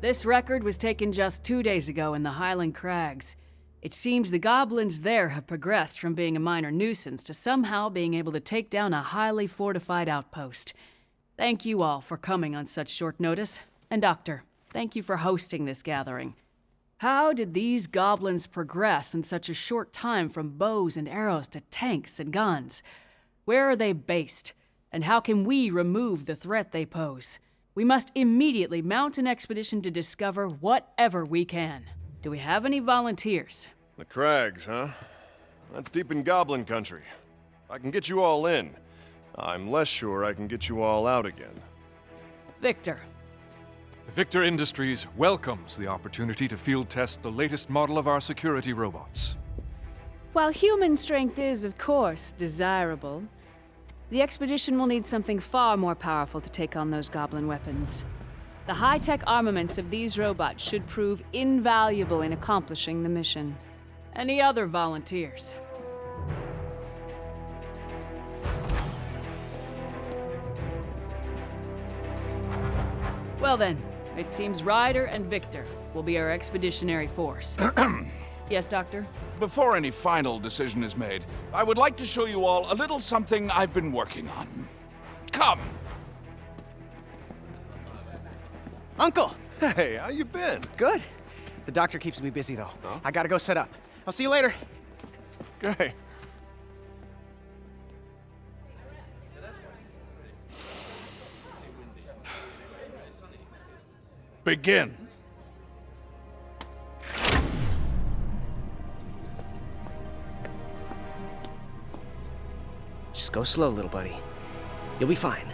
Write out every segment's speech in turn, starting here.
This record was taken just 2 days ago in the Highland Crags. It seems the Goblins there have progressed from being a minor nuisance to somehow being able to take down a highly fortified outpost. Thank you all for coming on such short notice. And Doctor, thank you for hosting this gathering. How did these Goblins progress in such a short time from bows and arrows to tanks and guns? Where are they based? And how can we remove the threat they pose? We must immediately mount an expedition to discover whatever we can. Do we have any volunteers? The Crags, huh? That's deep in Goblin country. I can get you all in. I'm less sure I can get you all out again. Viktor. Viktor Industries welcomes the opportunity to field test the latest model of our security robots. While human strength is, of course, desirable, the expedition will need something far more powerful to take on those Goblin weapons. The high-tech armaments of these robots should prove invaluable in accomplishing the mission. Any other volunteers? Well then, it seems Ryder and Viktor will be our expeditionary force. Yes, Doctor? Before any final decision is made, I would like to show you all a little something I've been working on. Come! Uncle! Hey, how you been? Good. The doctor keeps me busy, though. Huh? I gotta go set up. I'll see you later. Okay. Begin. Just go slow, little buddy. You'll be fine.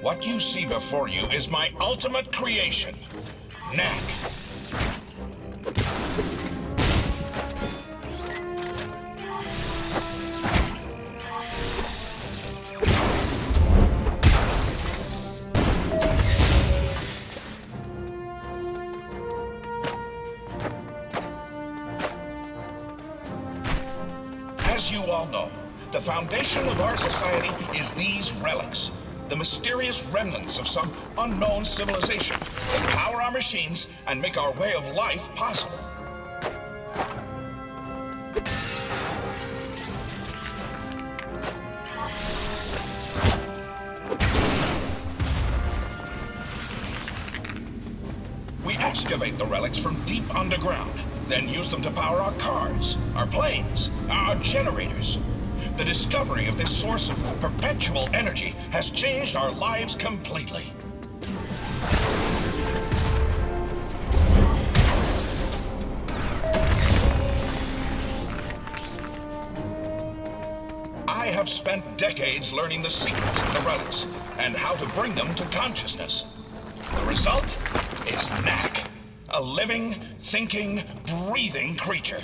What you see before you is my ultimate creation, Knack. As you all know, the foundation of our society is these relics. The mysterious remnants of some unknown civilization that power our machines and make our way of life possible. We excavate the relics from deep underground, then use them to power our cars, our planes, our generators. The discovery of this source of perpetual energy has changed our lives completely. I have spent decades learning the secrets of the relics and how to bring them to consciousness. The result is Knack, a living, thinking, breathing creature.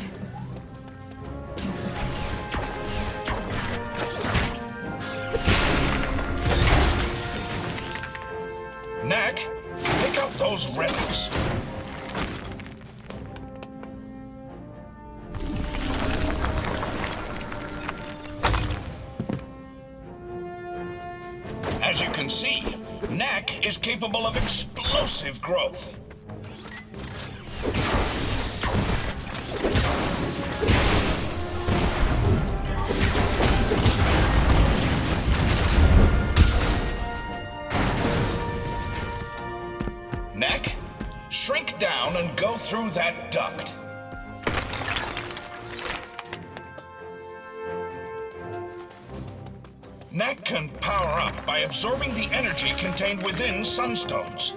Knack, pick up those relics. As you can see, Knack is capable of explosive growth. Knack, shrink down and go through that duct. Knack can power up by absorbing the energy contained within sunstones.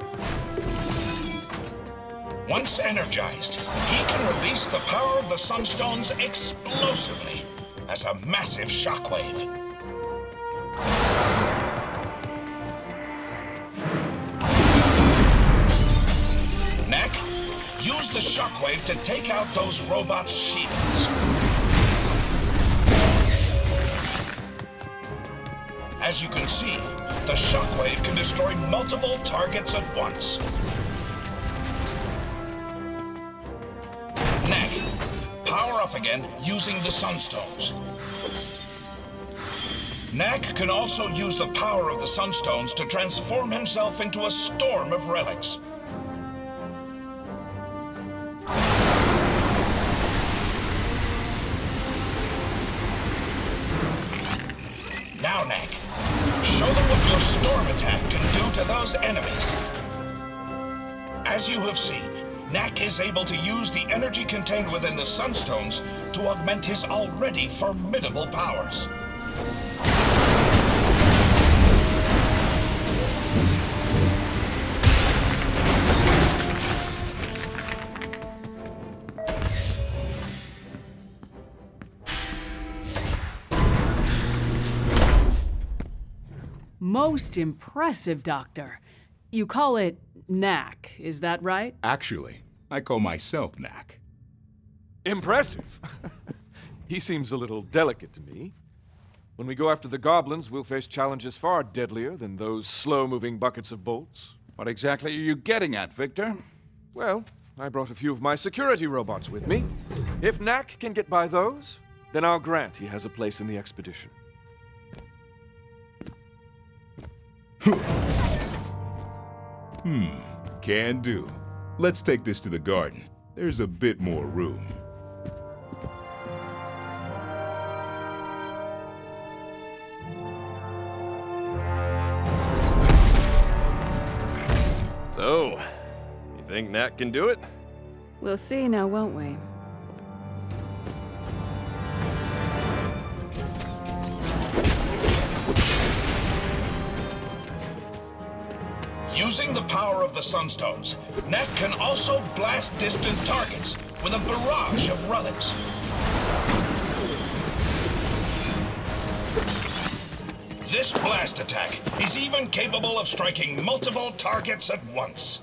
Once energized, he can release the power of the sunstones explosively as a massive shockwave. Knack, use the shockwave to take out those robots' shields. As you can see, the shockwave can destroy multiple targets at once. Knack, power up again using the sunstones. Knack can also use the power of the Sunstones to transform himself into a storm of relics. Now, Knack, show them what your storm attack can do to those enemies. As you have seen, Knack is able to use the energy contained within the Sunstones to augment his already formidable powers. Most impressive, Doctor. You call it Knack, is that right? Actually, I call myself Knack. Impressive. He seems a little delicate to me. When we go after the Goblins, we'll face challenges far deadlier than those slow-moving buckets of bolts. What exactly are you getting at, Viktor? Well, I brought a few of my security robots with me. If Knack can get by those, then I'll grant he has a place in the expedition. Can do. Let's take this to the garden. There's a bit more room. So, you think Knack can do it? We'll see now, won't we? Using the power of the Sunstones, Knack can also blast distant targets with a barrage of relics. This blast attack is even capable of striking multiple targets at once.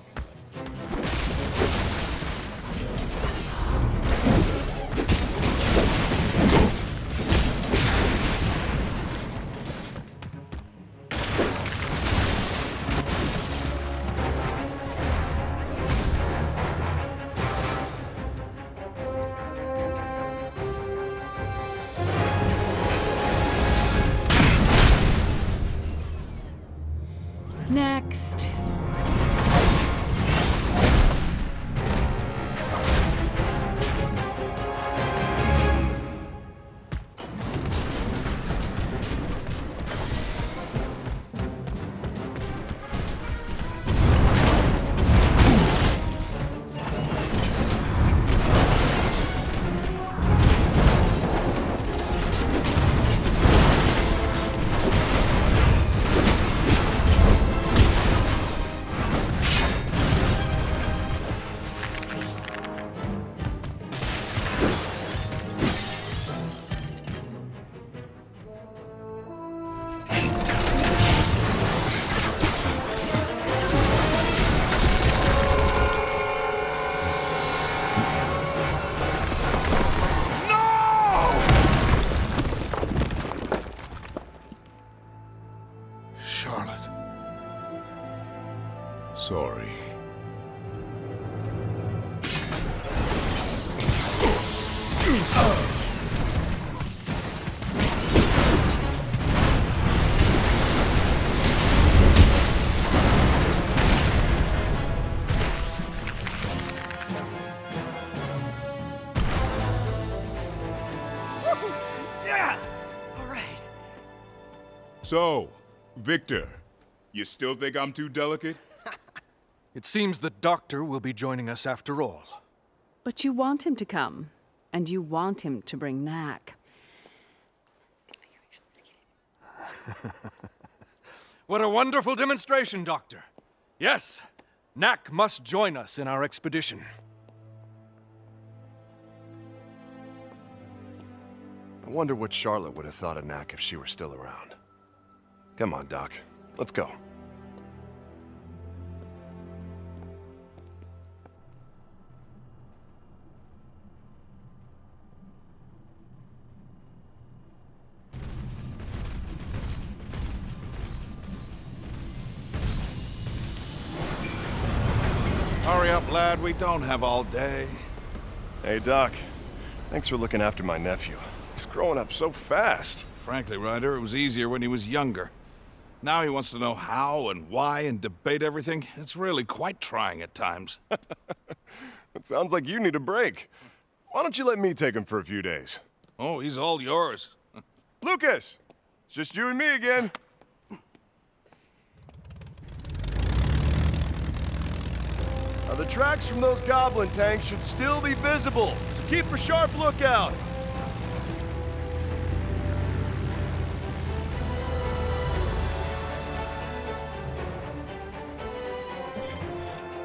Next. Sorry. Yeah! All right. So, Viktor, you still think I'm too delicate? It seems the Doctor will be joining us after all. But you want him to come, and you want him to bring Knack. What a wonderful demonstration, Doctor. Yes, Knack must join us in our expedition. I wonder what Charlotte would have thought of Knack if she were still around. Come on, Doc. Let's go. Hurry up, lad. We don't have all day. Hey, Doc. Thanks for looking after my nephew. He's growing up so fast. Frankly, Ryder, it was easier when he was younger. Now he wants to know how and why and debate everything. It's really quite trying at times. It sounds like you need a break. Why don't you let me take him for a few days? Oh, he's all yours. Lucas! It's just you and me again. Now, the tracks from those Goblin tanks should still be visible, so keep a sharp lookout.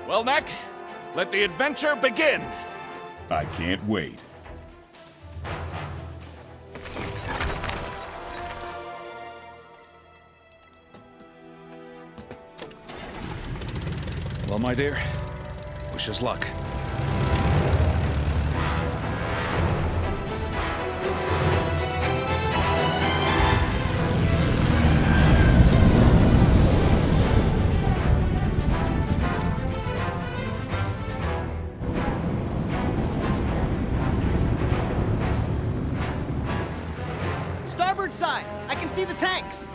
Well, Knack, let the adventure begin! I can't wait. Well, my dear, wish us luck. Starboard side! I can see the tanks!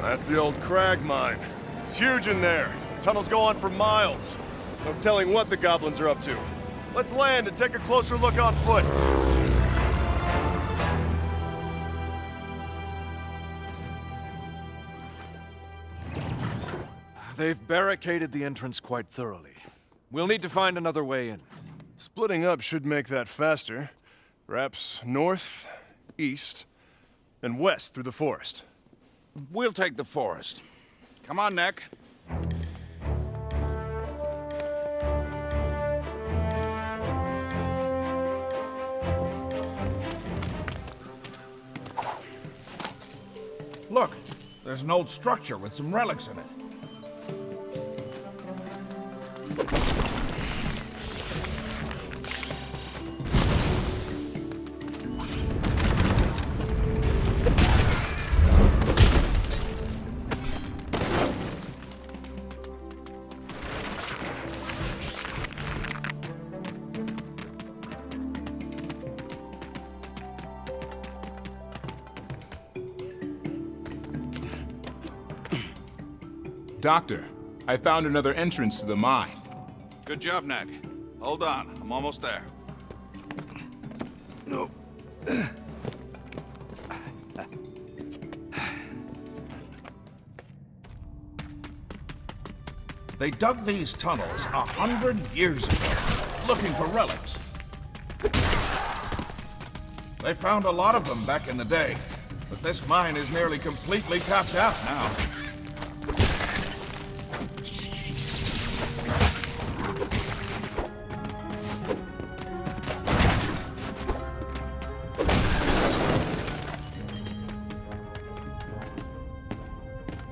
That's the old Crag mine. It's huge in there. Tunnels go on for miles. No telling what the Goblins are up to. Let's land and take a closer look on foot. They've barricaded the entrance quite thoroughly. We'll need to find another way in. Splitting up should make that faster. Perhaps north, east, and west through the forest. We'll take the forest. Come on, Knack. Look, there's an old structure with some relics in it. Doctor, I found another entrance to the mine. Good job, Knack. Hold on, I'm almost there. No. They dug these tunnels 100 years ago, looking for relics. They found a lot of them back in the day, but this mine is nearly completely tapped out now.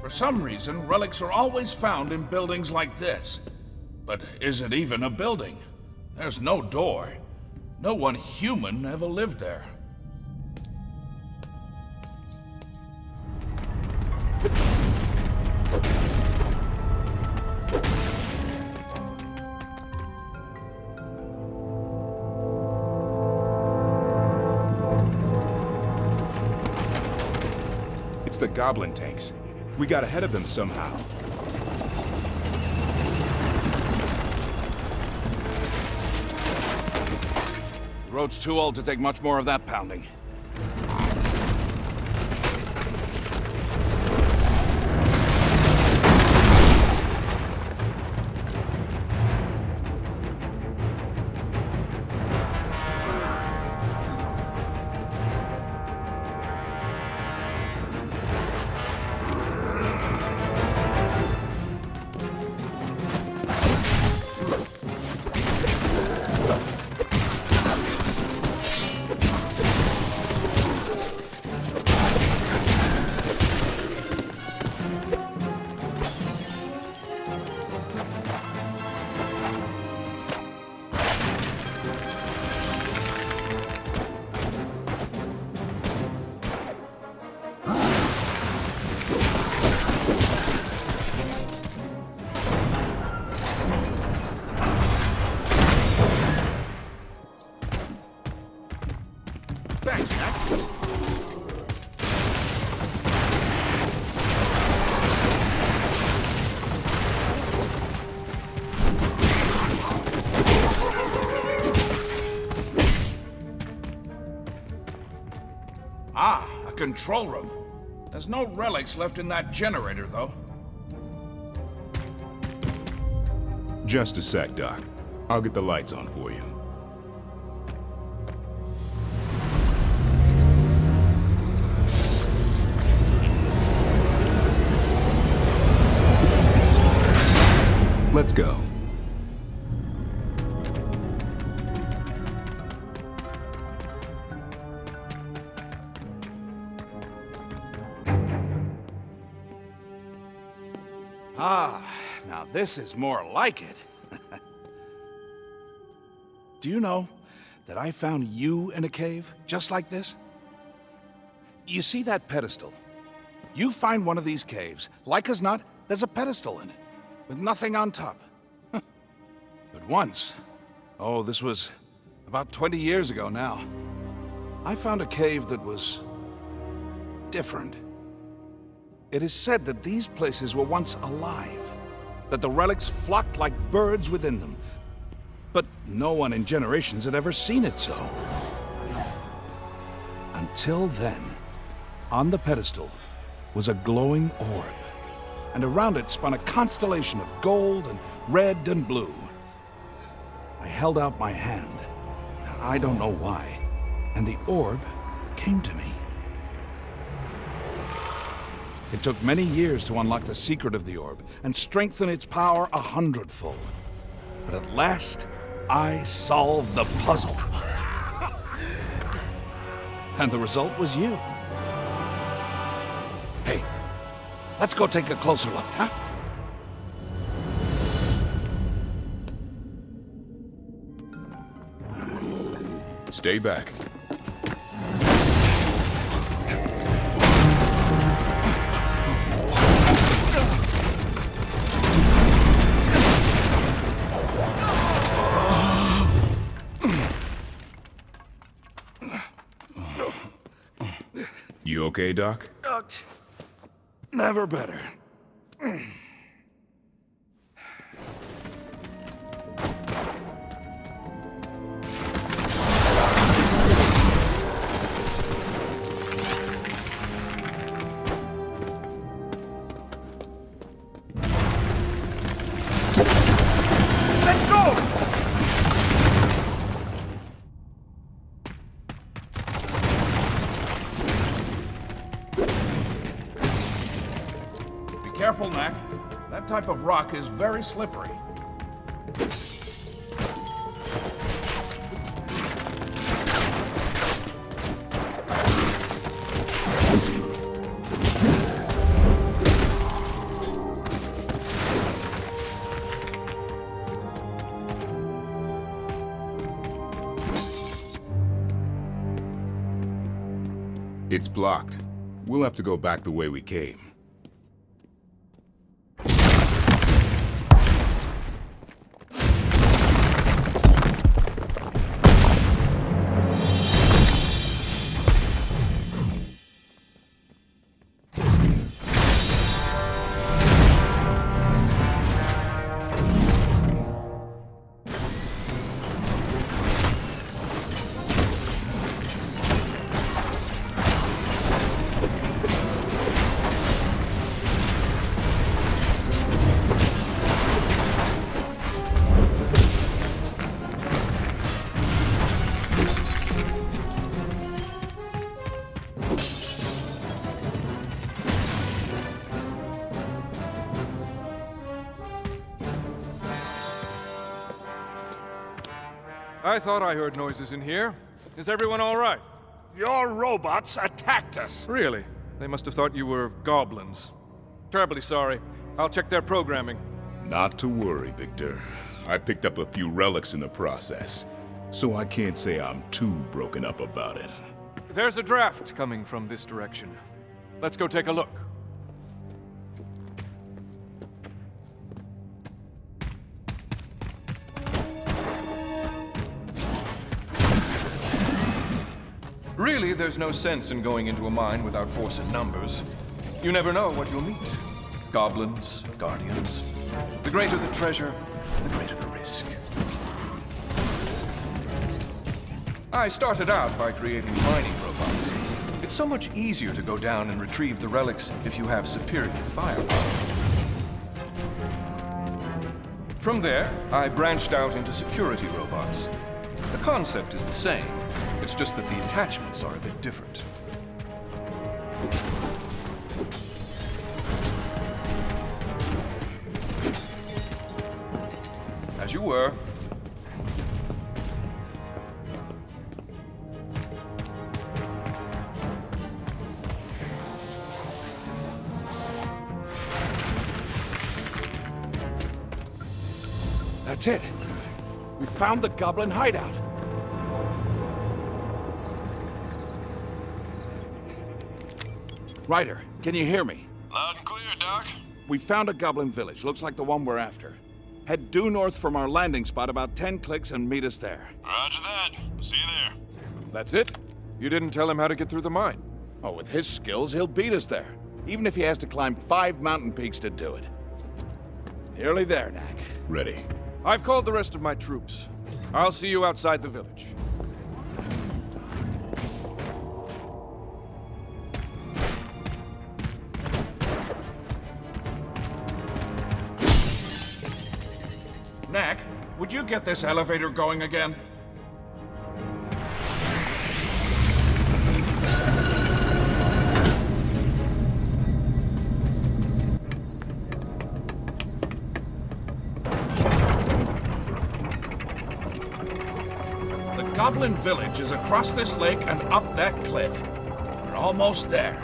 For some reason, relics are always found in buildings like this. But is it even a building? There's no door. No one human ever lived there. It's the Goblin tanks. We got ahead of them somehow. The road's too old to take much more of that pounding. control room. There's no relics left in that generator, though. Just a sec, Doc. I'll get the lights on for you. Let's go. Ah, now this is more like it. Do you know that I found you in a cave just like this? You see that pedestal? You find one of these caves, like as not, there's a pedestal in it, with nothing on top. But once, oh, this was about 20 years ago now, I found a cave that was different. It is said that these places were once alive, that the relics flocked like birds within them. But no one in generations had ever seen it so. Until then, on the pedestal was a glowing orb, and around it spun a constellation of gold and red and blue. I held out my hand, I don't know why, and the orb came to me. It took many years to unlock the secret of the orb and strengthen its power 100-fold. But at last, I solved the puzzle. And the result was you. Hey, let's go take a closer look, huh? Stay back. You okay, Doc? Never better. Let's go! Careful, Knack. That type of rock is very slippery. It's blocked. We'll have to go back the way we came. I thought I heard noises in here. Is everyone all right? Your robots attacked us. Really? They must have thought you were goblins. Terribly sorry. I'll check their programming. Not to worry, Viktor. I picked up a few relics in the process, so I can't say I'm too broken up about it. There's a draft coming from this direction. Let's go take a look. Really, there's no sense in going into a mine without force in numbers. You never know what you'll meet. Goblins, guardians. The greater the treasure, the greater the risk. I started out by creating mining robots. It's so much easier to go down and retrieve the relics if you have superior firepower. From there, I branched out into security robots. The concept is the same. It's just that the attachments are a bit different. As you were. That's it. We found the Goblin hideout. Ryder, can you hear me? Loud and clear, Doc. We found a Goblin village. Looks like the one we're after. Head due north from our landing spot about 10 clicks and meet us there. Roger that. See you there. That's it? You didn't tell him how to get through the mine. Oh, with his skills, he'll beat us there. Even if he has to climb 5 mountain peaks to do it. Nearly there, Knack. Ready. I've called the rest of my troops. I'll see you outside the village. Knack, would you get this elevator going again? The Goblin village is across this lake and up that cliff. We're almost there.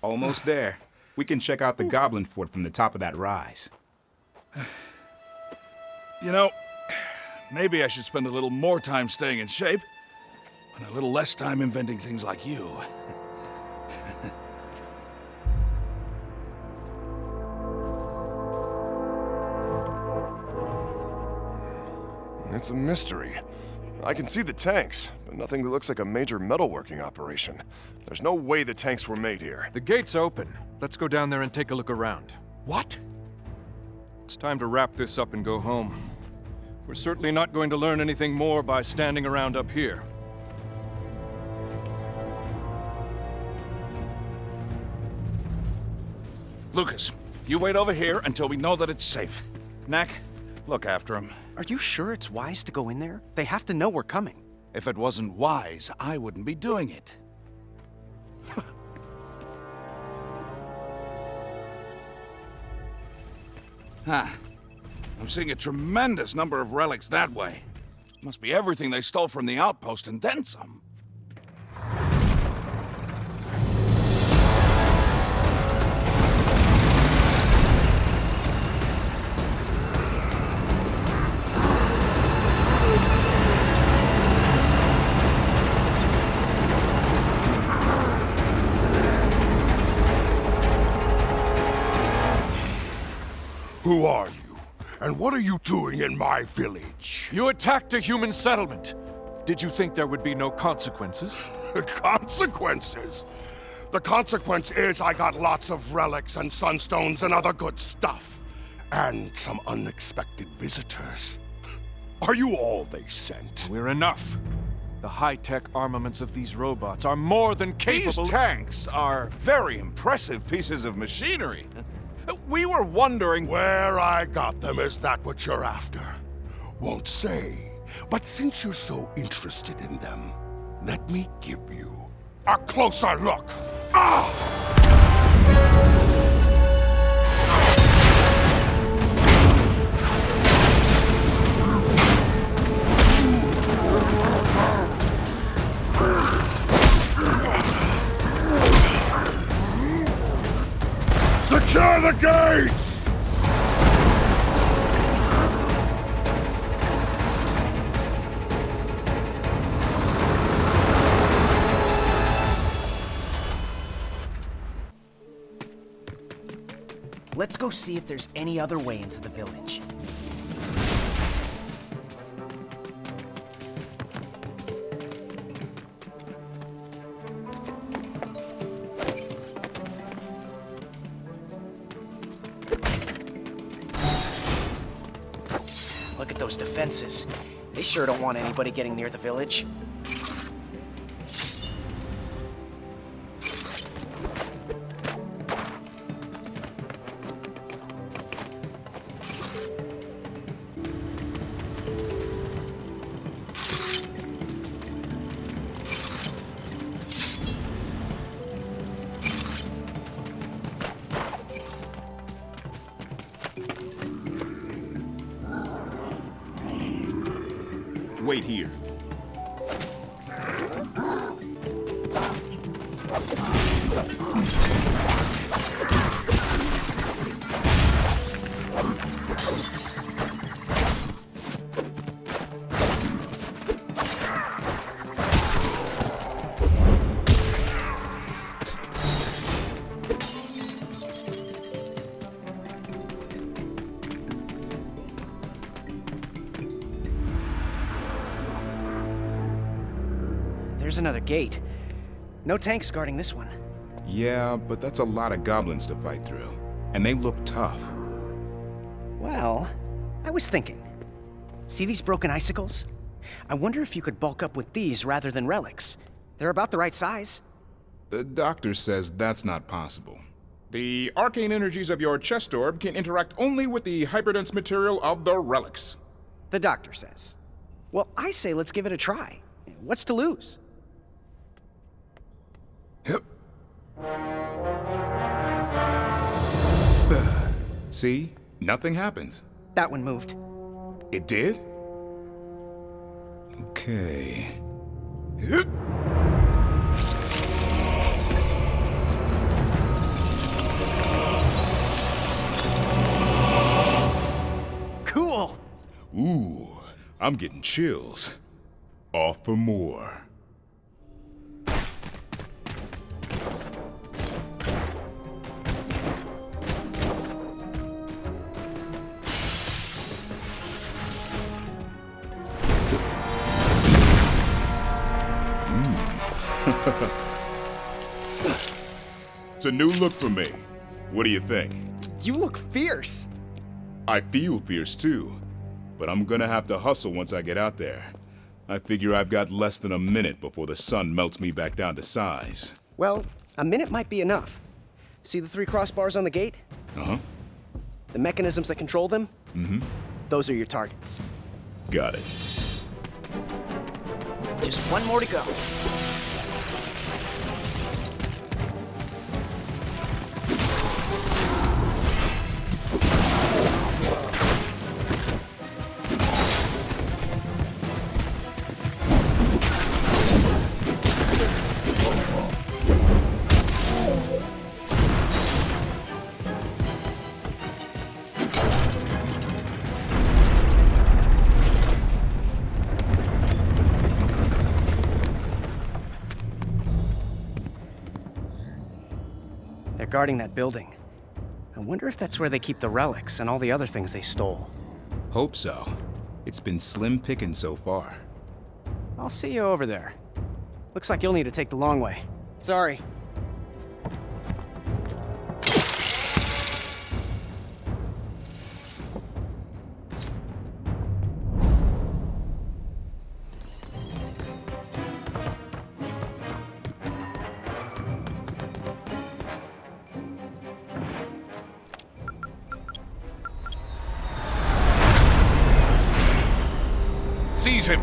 Almost there. We can check out the Goblin fort from the top of that rise. You know, maybe I should spend a little more time staying in shape, and a little less time inventing things like you. It's a mystery. I can see the tanks, but nothing that looks like a major metalworking operation. There's no way the tanks were made here. The gate's open. Let's go down there and take a look around. What? It's time to wrap this up and go home. We're certainly not going to learn anything more by standing around up here. Lucas, you wait over here until we know that it's safe. Knack, look after him. Are you sure it's wise to go in there? They have to know we're coming. If it wasn't wise, I wouldn't be doing it. Huh. I'm seeing a tremendous number of relics that way. Must be everything they stole from the outpost and then some. Who are you? And what are you doing in my village? You attacked a human settlement. Did you think there would be no consequences? Consequences? The consequence is I got lots of relics and sunstones and other good stuff. And some unexpected visitors. Are you all they sent? We're enough. The high-tech armaments of these robots are more than capable— These tanks are very impressive pieces of machinery. We were wondering— Where I got them, is that what you're after? Won't say. But since you're so interested in them, let me give you a closer look. Ah! Secure the gates! Let's go see if there's any other way into the village. Look at those defenses. They sure don't want anybody getting near the village. Wait here. There's another gate. No tanks guarding this one. Yeah, but that's a lot of goblins to fight through. And they look tough. Well, I was thinking. See these broken icicles? I wonder if you could bulk up with these rather than relics. They're about the right size. The doctor says that's not possible. The arcane energies of your chest orb can interact only with the hyperdense material of the relics. The doctor says. Well, I say let's give it a try. What's to lose? See? Nothing happened. That one moved. It did? Okay. Cool! Ooh, I'm getting chills. Off for more. It's a new look for me. What do you think? You look fierce! I feel fierce too, but I'm gonna have to hustle once I get out there. I figure I've got less than a minute before the sun melts me back down to size. Well, a minute might be enough. See the 3 crossbars on the gate? Uh-huh. The mechanisms that control them? Mm-hmm. Those are your targets. Got it. Just one more to go. Guarding that building. I wonder if that's where they keep the relics and all the other things they stole. Hope so. It's been slim pickings so far. I'll see you over there. Looks like you'll need to take the long way. Sorry. Seize him!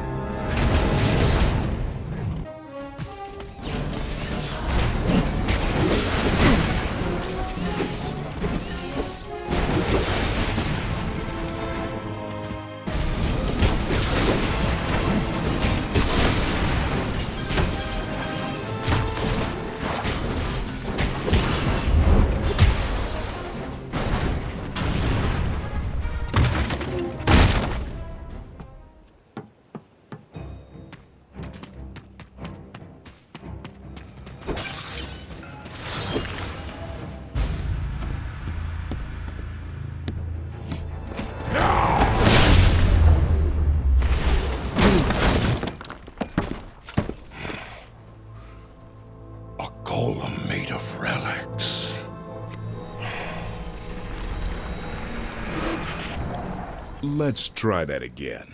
Let's try that again.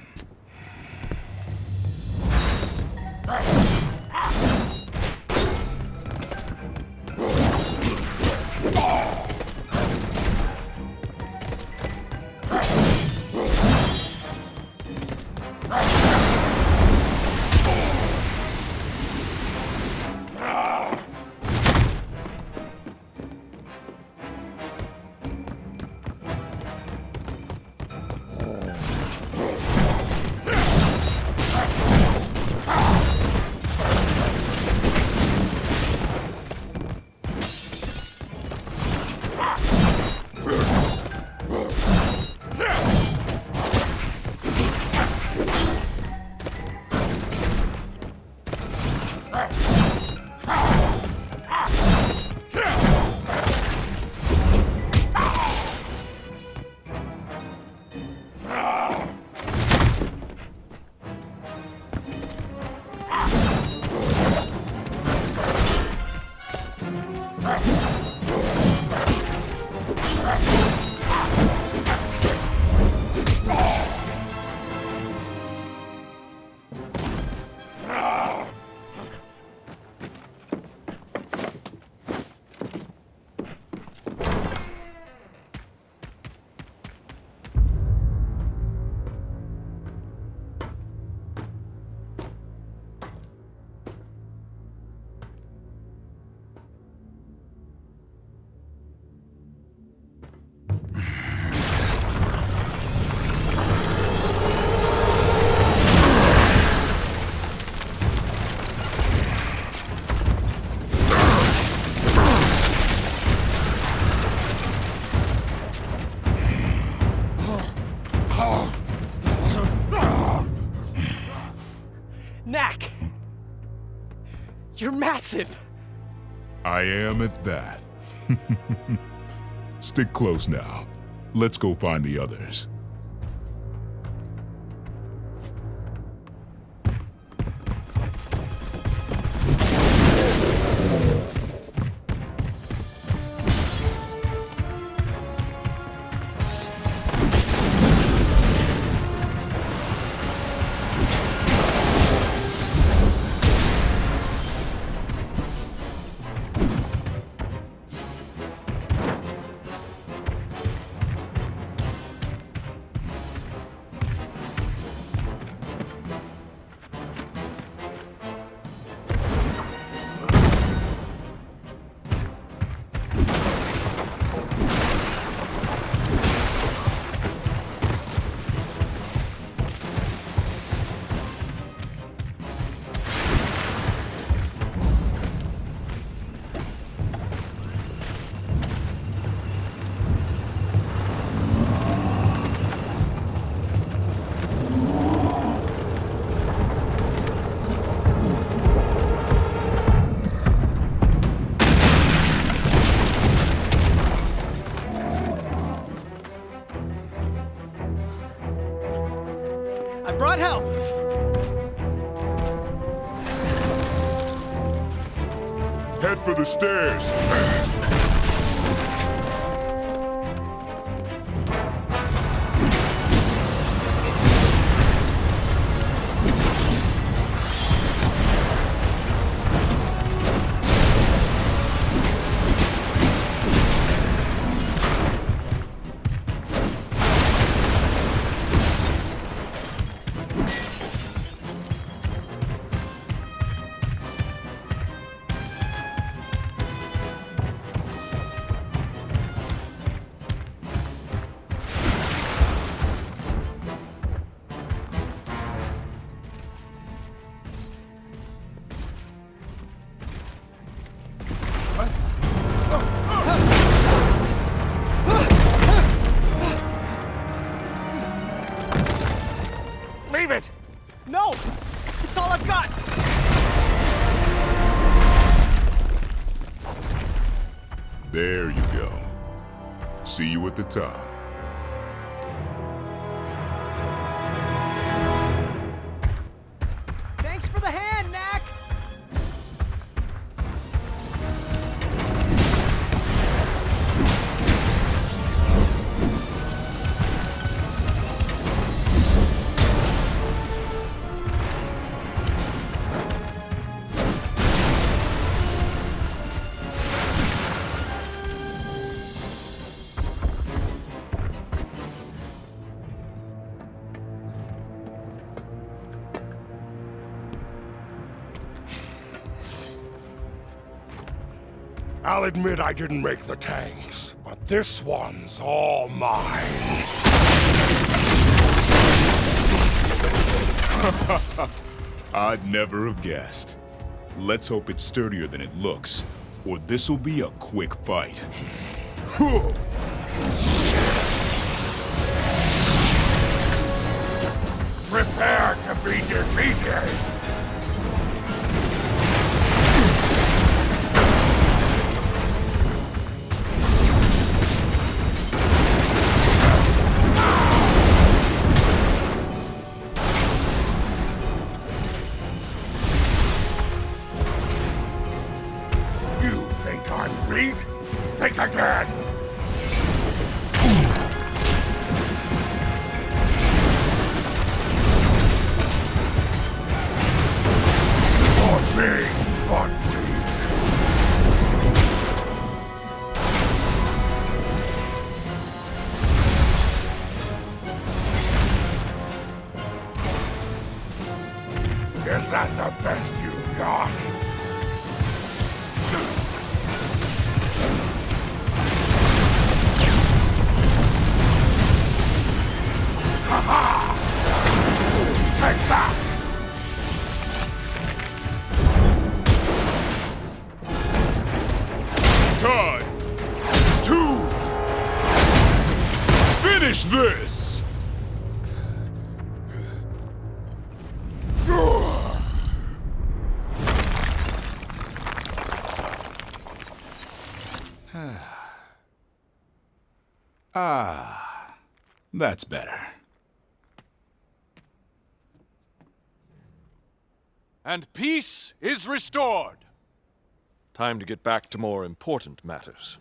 Knack! You're massive! I am at that. Stick close now. Let's go find the others. Brought help! Head for the stairs. Leave it! No! It's all I've got! There you go. See you at the top. Thanks for the hand, Knack! I'll admit I didn't make the tanks, but this one's all mine. I'd never have guessed. Let's hope it's sturdier than it looks, or this'll be a quick fight. Prepare to be defeated! You think I'm weak? Think again! Me, but weak. Is that the best you got? Ha-ha! Take that! Time to finish this! That's better. And peace is restored. Time to get back to more important matters.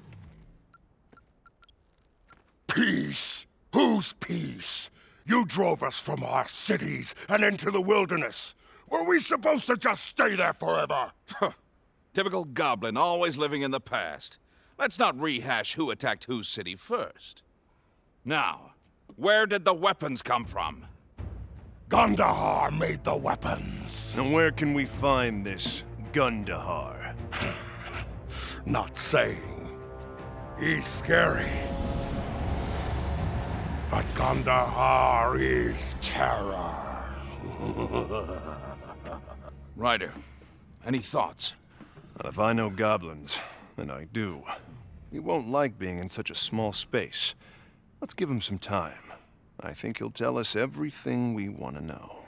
Peace? Whose peace? You drove us from our cities and into the wilderness. Were we supposed to just stay there forever? Typical Goblin, always living in the past. Let's not rehash who attacked whose city first. Now, where did the weapons come from? Gundahar made the weapons. And where can we find this Gundahar? Not saying. He's scary. But Gundahar is terror. Ryder, any thoughts? And if I know Goblins, and I do, he won't like being in such a small space. Let's give him some time. I think he'll tell us everything we want to know.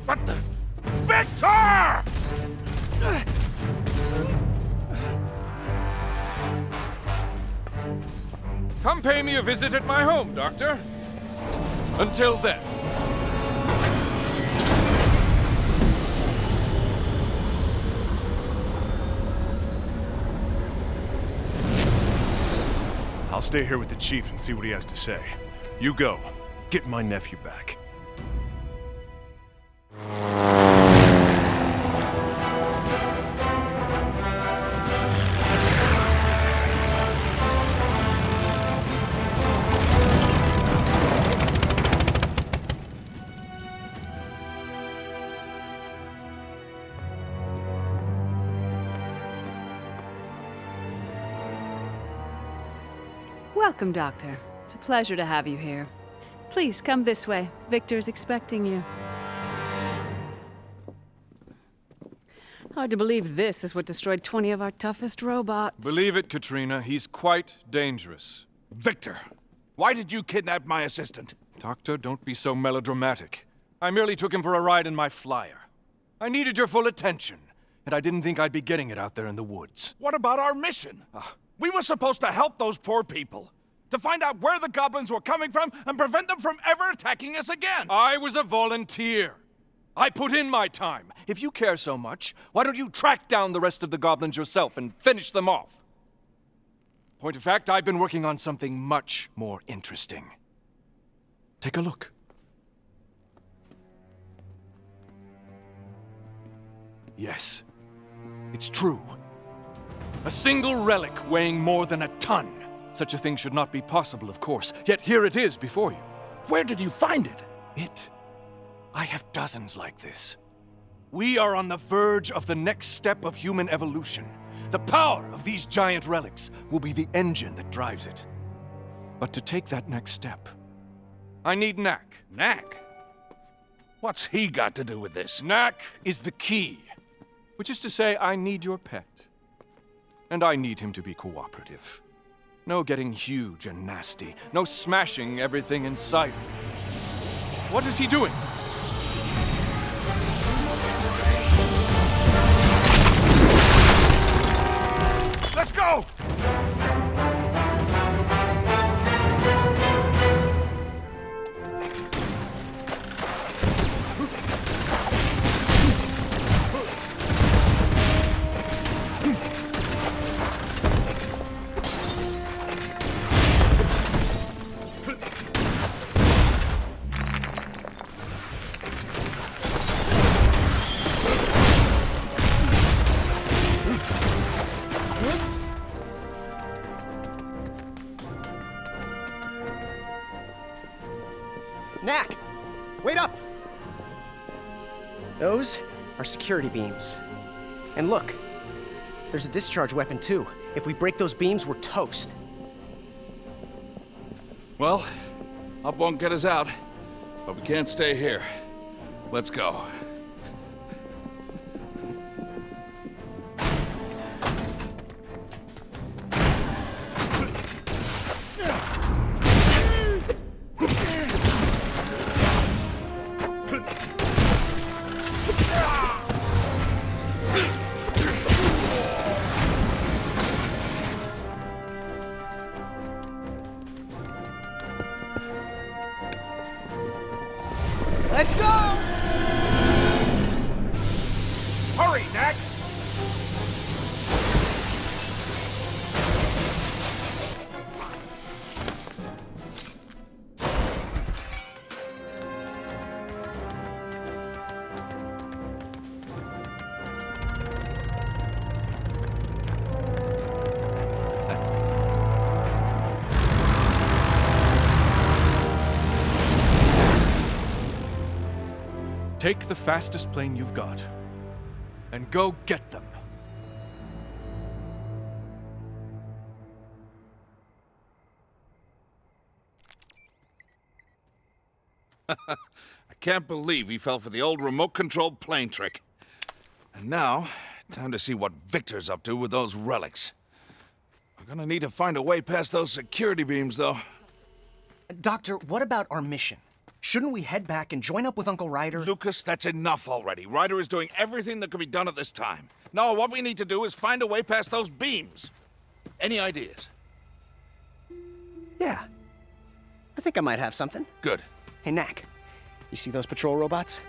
What the? Viktor! Come pay me a visit at my home, Doctor. Until then. I'll stay here with the chief and see what he has to say. You go. Get my nephew back. Welcome, Doctor. It's a pleasure to have you here. Please, come this way. Viktor's expecting you. Hard to believe this is what destroyed 20 of our toughest robots. Believe it, Katrina, he's quite dangerous. Viktor, why did you kidnap my assistant? Doctor, don't be so melodramatic. I merely took him for a ride in my flyer. I needed your full attention, and I didn't think I'd be getting it out there in the woods. What about our mission? We were supposed to help those poor people. To find out where the Goblins were coming from and prevent them from ever attacking us again. I was a volunteer. I put in my time. If you care so much, why don't you track down the rest of the Goblins yourself and finish them off? Point of fact, I've been working on something much more interesting. Take a look. Yes, it's true. A single relic weighing more than a ton. Such a thing should not be possible, of course, yet here it is before you. Where did you find it? I have dozens like this. We are on the verge of the next step of human evolution. The power of these giant relics will be the engine that drives it. But to take that next step, I need Knack. Knack? What's he got to do with this? Knack is the key. Which is to say, I need your pet. And I need him to be cooperative. No getting huge and nasty. No smashing everything in sight. What is he doing? Let's go! Knack! Wait up! Those are security beams. And look, there's a discharge weapon too. If we break those beams, we're toast. Well, up won't get us out, but we can't stay here. Let's go. Let's go! Hurry, Knack! Take the fastest plane you've got, and go get them. I can't believe he fell for the old remote-controlled plane trick. And now, time to see what Viktor's up to with those relics. We're gonna need to find a way past those security beams, though. Doctor, what about our mission? Shouldn't we head back and join up with Uncle Ryder? Lucas, that's enough already. Ryder is doing everything that can be done at this time. No, what we need to do is find a way past those beams. Any ideas? Yeah. I think I might have something. Good. Hey, Knack, you see those patrol robots?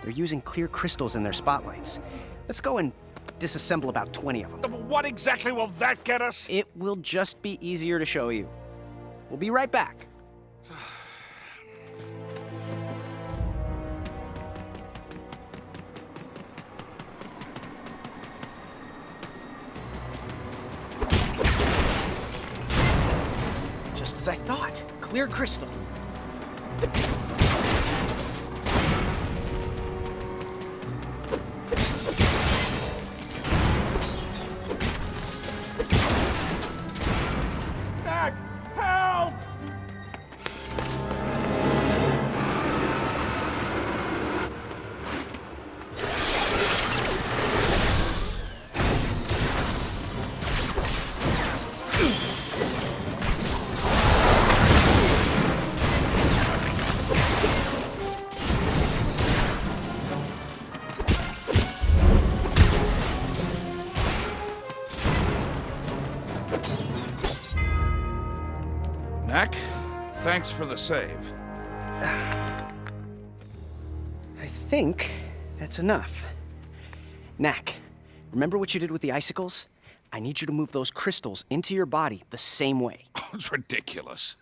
They're using clear crystals in their spotlights. Let's go and disassemble about 20 of them. What exactly will that get us? It will just be easier to show you. We'll be right back. Just as I thought. Clear crystal. Knack, help! Knack, thanks for the save. I think that's enough. Knack, remember what you did with the icicles? I need you to move those crystals into your body the same way. Oh, it's ridiculous.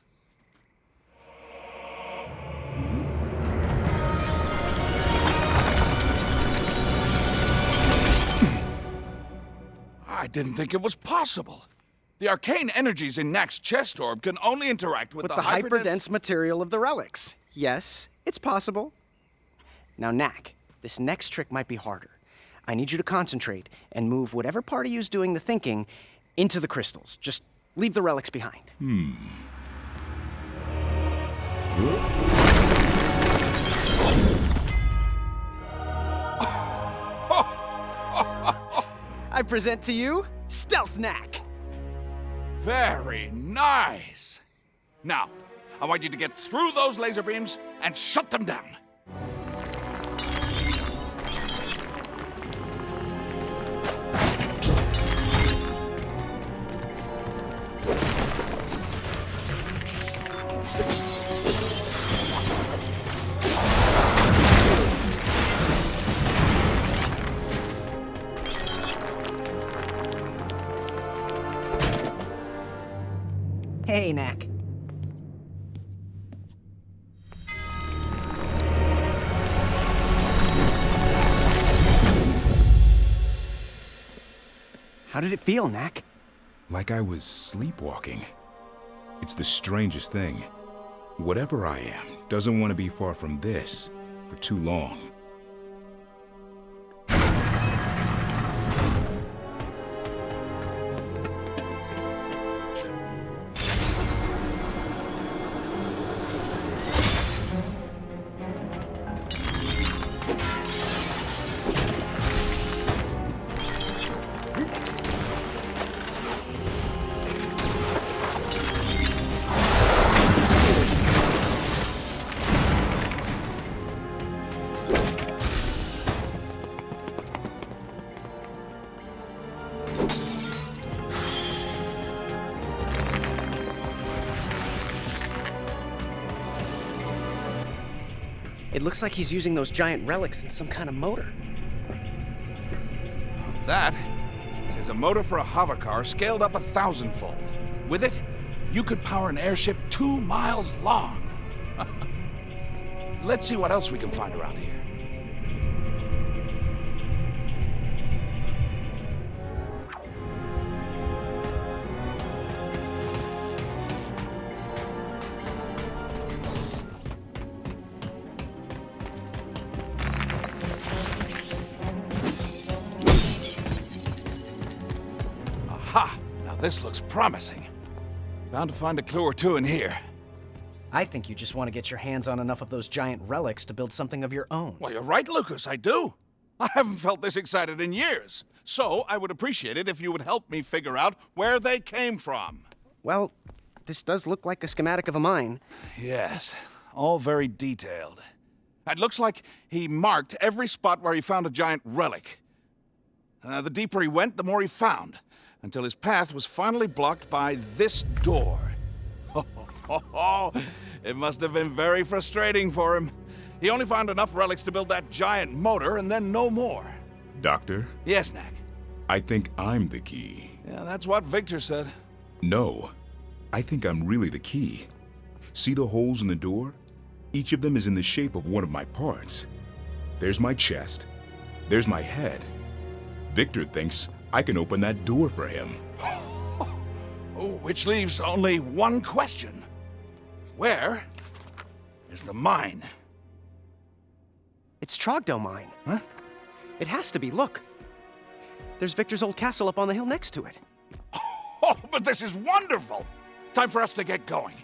I didn't think it was possible. The arcane energies in Knack's chest orb can only interact with the hyperdense material of the relics. Yes, it's possible. Now, Knack, This next trick might be harder. I need you to concentrate and move whatever part of you's doing the thinking into the crystals. Just leave the relics behind. I present to you, Stealth Knack. Very nice. Now, I want you to get through those laser beams and shut them down. Hey, Knack. How did it feel, Knack? Like I was sleepwalking. It's the strangest thing. Whatever I am doesn't want to be far from this for too long. It looks like he's using those giant relics in some kind of motor. That is a motor for a hovercar scaled up 1,000-fold. With it, you could power an airship 2 miles long. Let's see what else we can find around here. Aha! Now this looks promising. Bound to find a clue or two in here. I think you just want to get your hands on enough of those giant relics to build something of your own. Well, you're right, Lucas, I do. I haven't felt this excited in years. So I would appreciate it if you would help me figure out where they came from. Well, this does look like a schematic of a mine. Yes, all very detailed. It looks like he marked every spot where he found a giant relic. The deeper he went, the more he found, until his path was finally blocked by this door. It must have been very frustrating for him. He only found enough relics to build that giant motor, and then no more. Doctor? Yes, Knack. I think I'm the key. Yeah, that's what Viktor said. No, I think I'm really the key. See the holes in the door? Each of them is in the shape of one of my parts. There's my chest. There's my head. Viktor thinks I can open that door for him. Which leaves only one question. Where is the mine? It's Trogdo Mine. Huh? It has to be, look. There's Viktor's old castle up on the hill next to it. Oh, but this is wonderful! Time for us to get going.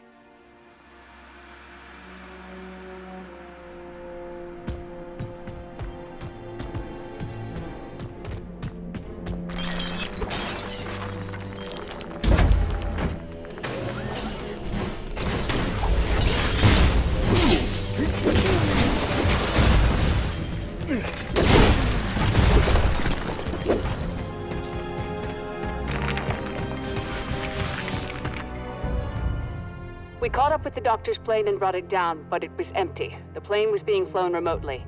We caught up with the doctor's plane and brought it down, but it was empty. The plane was being flown remotely.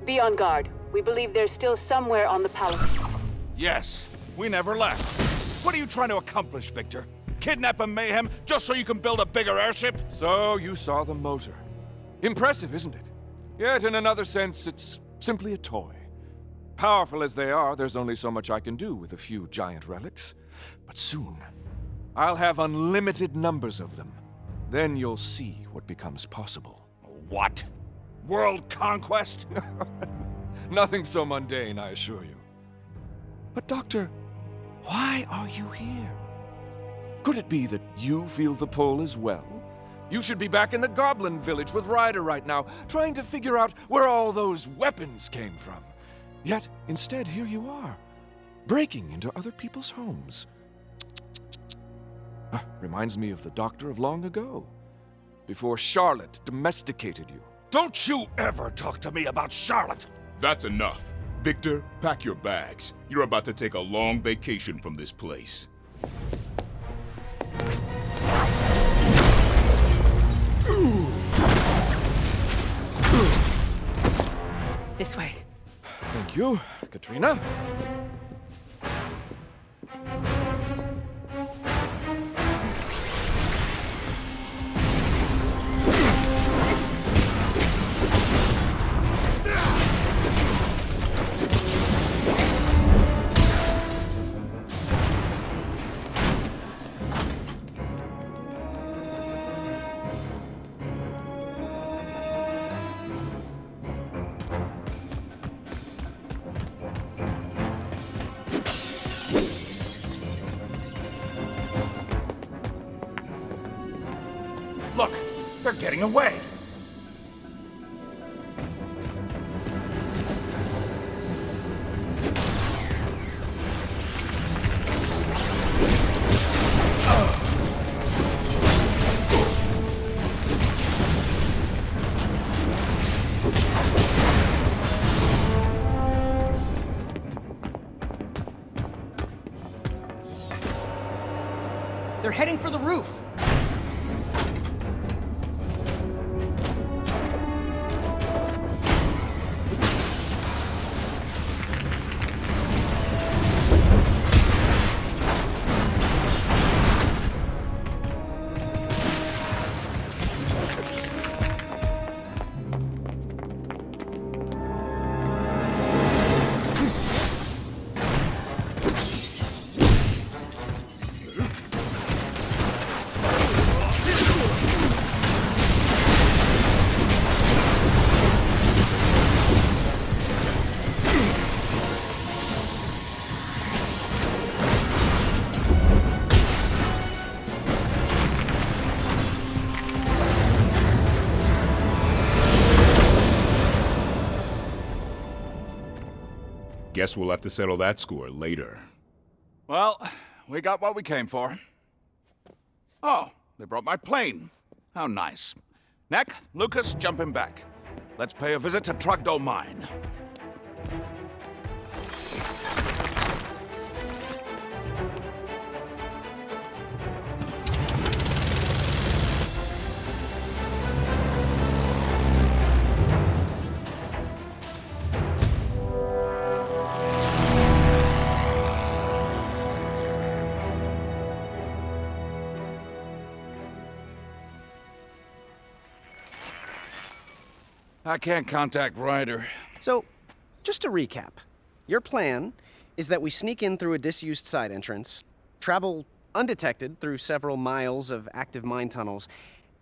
Be on guard. We believe there's still somewhere on the Palace. Yes, we never left. What are you trying to accomplish, Viktor? Kidnap and mayhem just so you can build a bigger airship? So you saw the motor. Impressive, isn't it? Yet in another sense, it's simply a toy. Powerful as they are, there's only so much I can do with a few giant relics. But soon, I'll have unlimited numbers of them. Then you'll see what becomes possible. What? World conquest? Nothing so mundane, I assure you. But Doctor, why are you here? Could it be that you feel the pull as well? You should be back in the Goblin village with Ryder right now, trying to figure out where all those weapons came from. Yet, instead, here you are, breaking into other people's homes. Reminds me of the Doctor of long ago, before Charlotte domesticated you. Don't you ever talk to me about Charlotte! That's enough. Victor, pack your bags. You're about to take a long vacation from this place. This way. Thank you, Katrina. Look, they're getting away. They're heading for the roof. Guess we'll have to settle that score later. Well, we got what we came for. Oh, they brought my plane. How nice. Knack, Lucas, jump him back. Let's pay a visit to Trogdo Mine. I can't contact Ryder. So, just to recap, your plan is that we sneak in through a disused side entrance, travel undetected through several miles of active mine tunnels,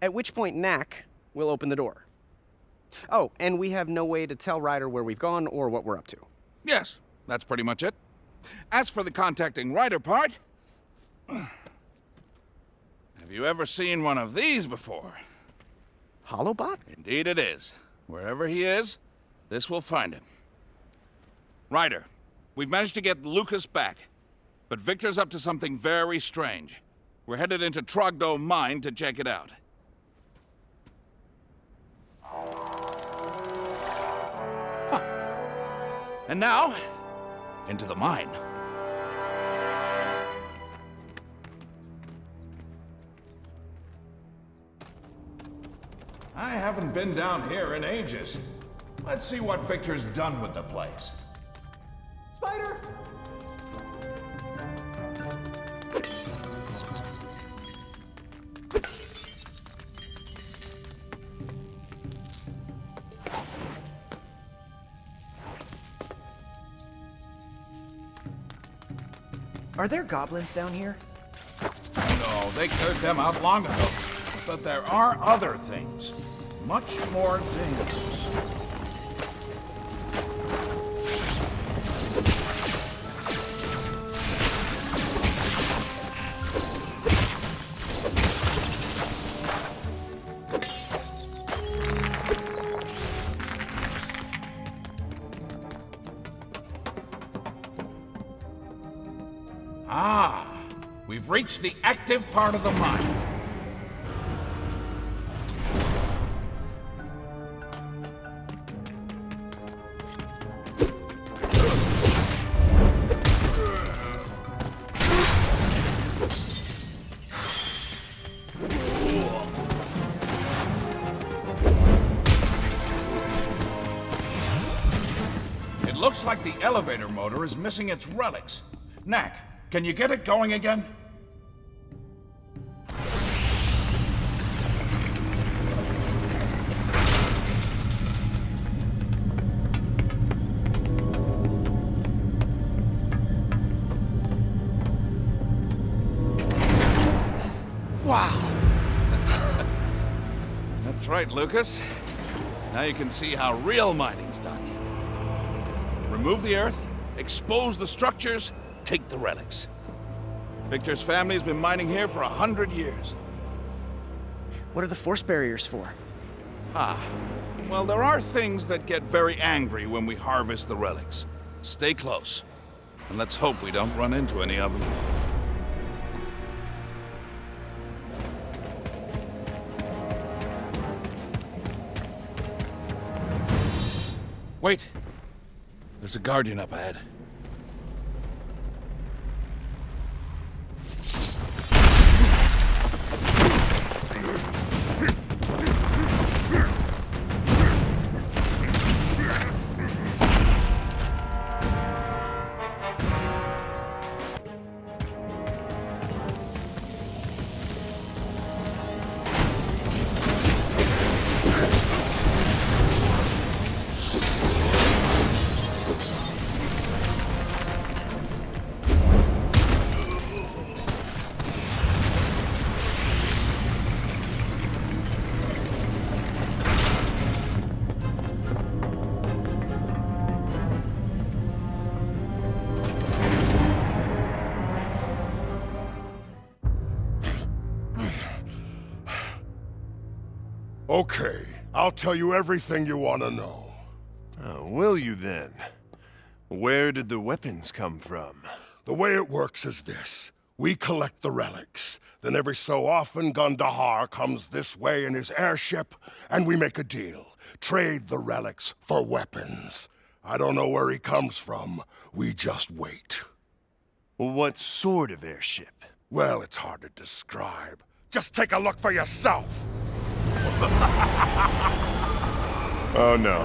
at which point Knack will open the door. Oh, and we have no way to tell Ryder where we've gone or what we're up to. Yes, that's pretty much it. As for the contacting Ryder part, have you ever seen one of these before? Holobot? Indeed it is. Wherever he is, this will find him. Ryder, we've managed to get Lucas back, but Viktor's up to something very strange. We're headed into Trogdo Mine to check it out. Huh. And now, into the mine. I haven't been down here in ages. Let's see what Viktor's done with the place. Spider! Are there goblins down here? No, they cleared them out long ago. But there are other things, much more dangerous. We've reached the active part of the mine. Looks like the elevator motor is missing its relics. Knack, can you get it going again? Wow. That's right, Lucas. Now you can see how real mining's done. Remove the earth, expose the structures, take the relics. Viktor's family's been mining here for 100 years. What are the force barriers for? Well, there are things that get very angry when we harvest the relics. Stay close, and let's hope we don't run into any of them. Wait! There's a guardian up ahead. Okay, I'll tell you everything you want to know. Will you then? Where did the weapons come from? The way it works is this. We collect the relics. Then every so often, Gundahar comes this way in his airship, and we make a deal. Trade the relics for weapons. I don't know where he comes from. We just wait. What sort of airship? Well, it's hard to describe. Just take a look for yourself. Oh no.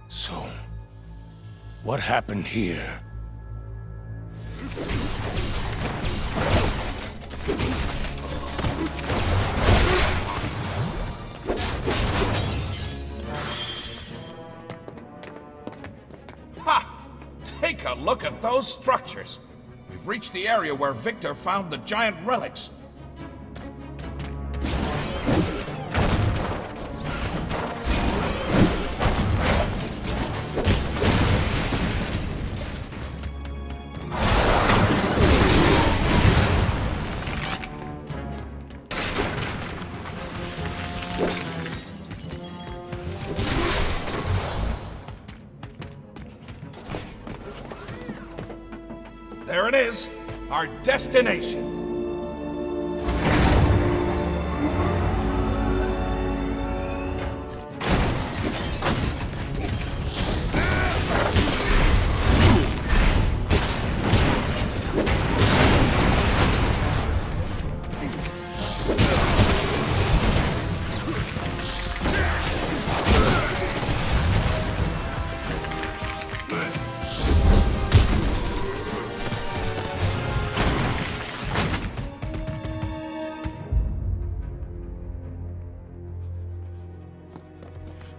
So, what happened here? Ha! Take a look at those structures. We've reached the area where Viktor found the giant relics. There it is, our destination.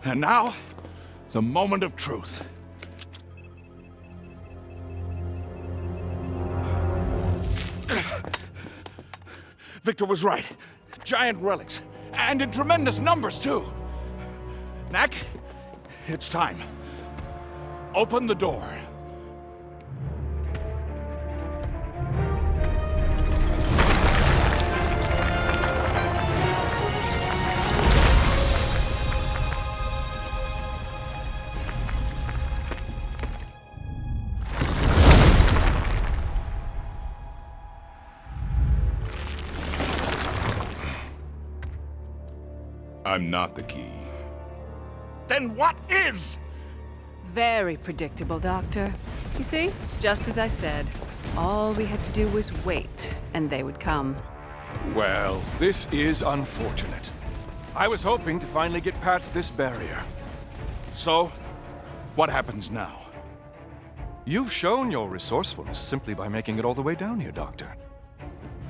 And now, the moment of truth. Viktor was right. Giant relics. And in tremendous numbers, too. Knack, it's time. Open the door. I'm not the key. Then what is? Very predictable, Doctor. You see, just as I said, all we had to do was wait, and they would come. Well, this is unfortunate. I was hoping to finally get past this barrier. So, what happens now? You've shown your resourcefulness simply by making it all the way down here, Doctor.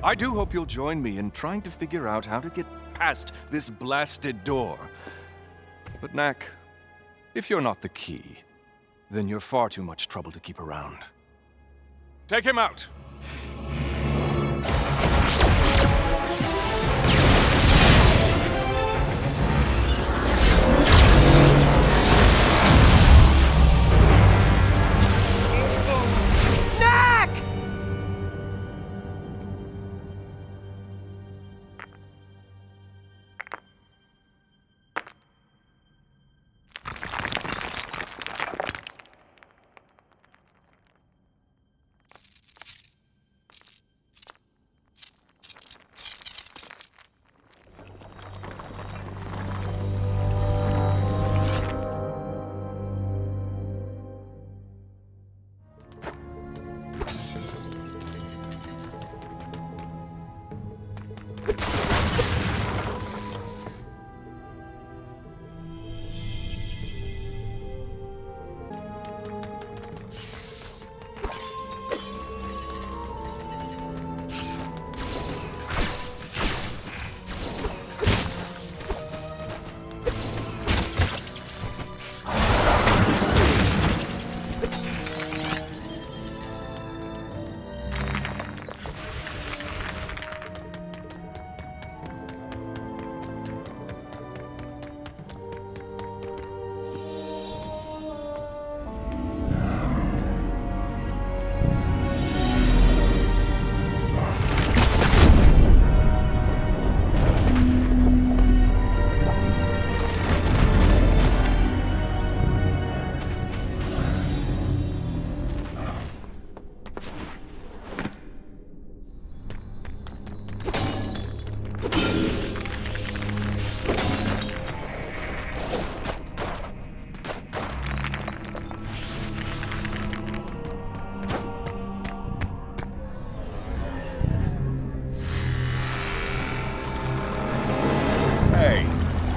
I do hope you'll join me in trying to figure out how to get past this blasted door. But Knack, if you're not the key, then you're far too much trouble to keep around. Take him out!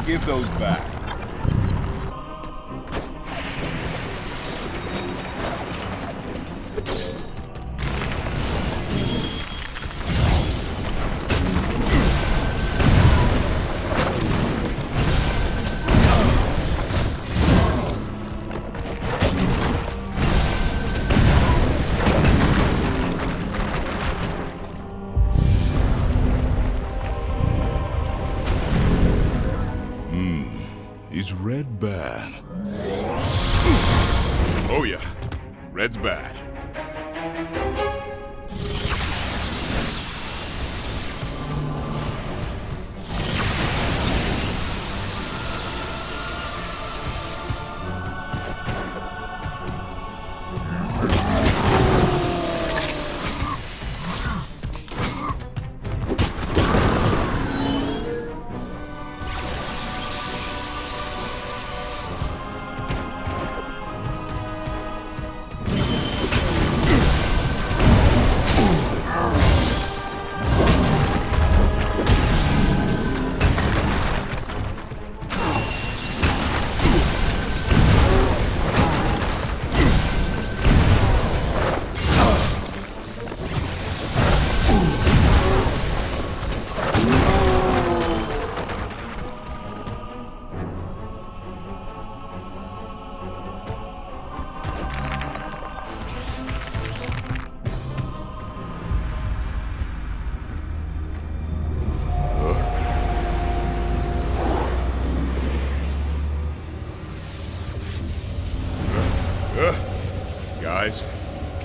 Give those back. Is red bad? Oh yeah, red's bad.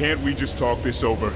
Can't we just talk this over?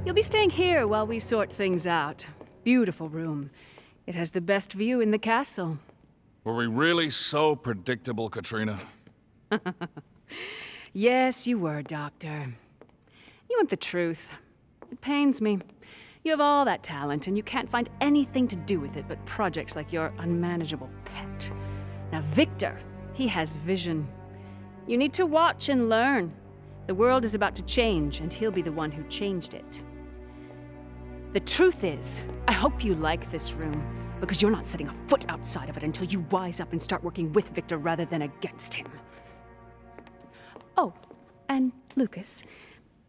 You'll be staying here while we sort things out. Beautiful room. It has the best view in the castle. Were we really so predictable, Katrina? Yes, you were, Doctor. You want the truth. It pains me. You have all that talent, and you can't find anything to do with it but projects like your unmanageable pet. Now, Viktor, he has vision. You need to watch and learn. The world is about to change, and he'll be the one who changed it. The truth is, I hope you like this room, because you're not setting a foot outside of it until you wise up and start working with Viktor rather than against him. Oh, and Lucas,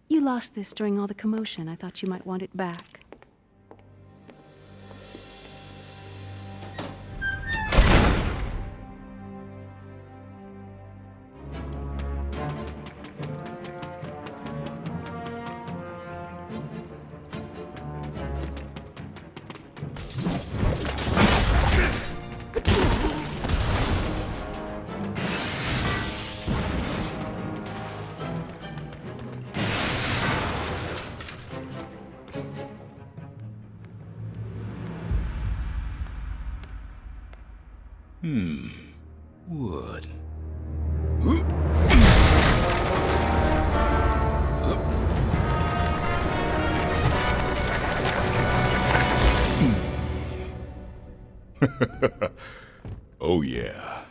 you lost this during all the commotion. I thought you might want it back. Wood. Oh, yeah.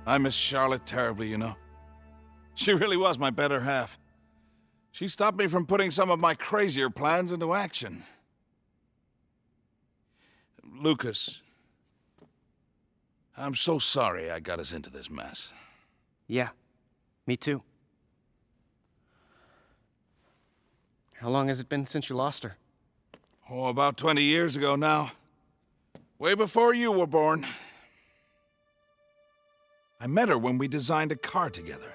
I miss Charlotte terribly, you know. She really was my better half. She stopped me from putting some of my crazier plans into action. Lucas, I'm so sorry I got us into this mess. Yeah, me too. How long has it been since you lost her? Oh, about 20 years ago now. Way before you were born. I met her when we designed a car together.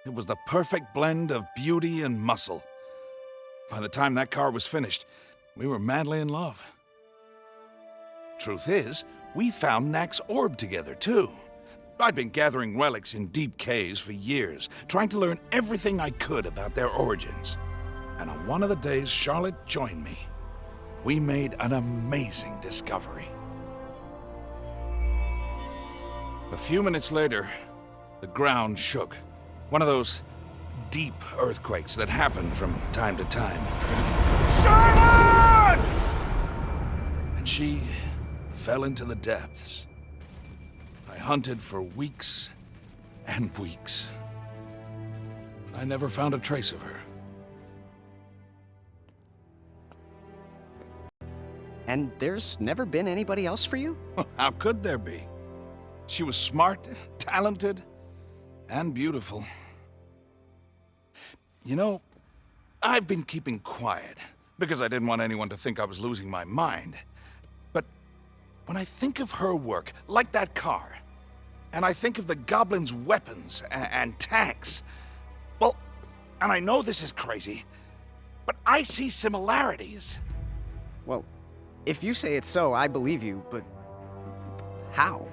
It was the perfect blend of beauty and muscle. By the time that car was finished, we were madly in love. Truth is, we found Knack's orb together, too. I'd been gathering relics in deep caves for years, trying to learn everything I could about their origins. And on one of the days Charlotte joined me, we made an amazing discovery. A few minutes later, the ground shook. One of those deep earthquakes that happen from time to time. Charlotte! And she fell into the depths. I hunted for weeks and weeks. But I never found a trace of her. And there's never been anybody else for you? How could there be? She was smart, talented, and beautiful. You know, I've been keeping quiet because I didn't want anyone to think I was losing my mind. But when I think of her work, like that car, and I think of the Goblins' weapons and tanks, well, and I know this is crazy, but I see similarities. Well, if you say it's so, I believe you, but how?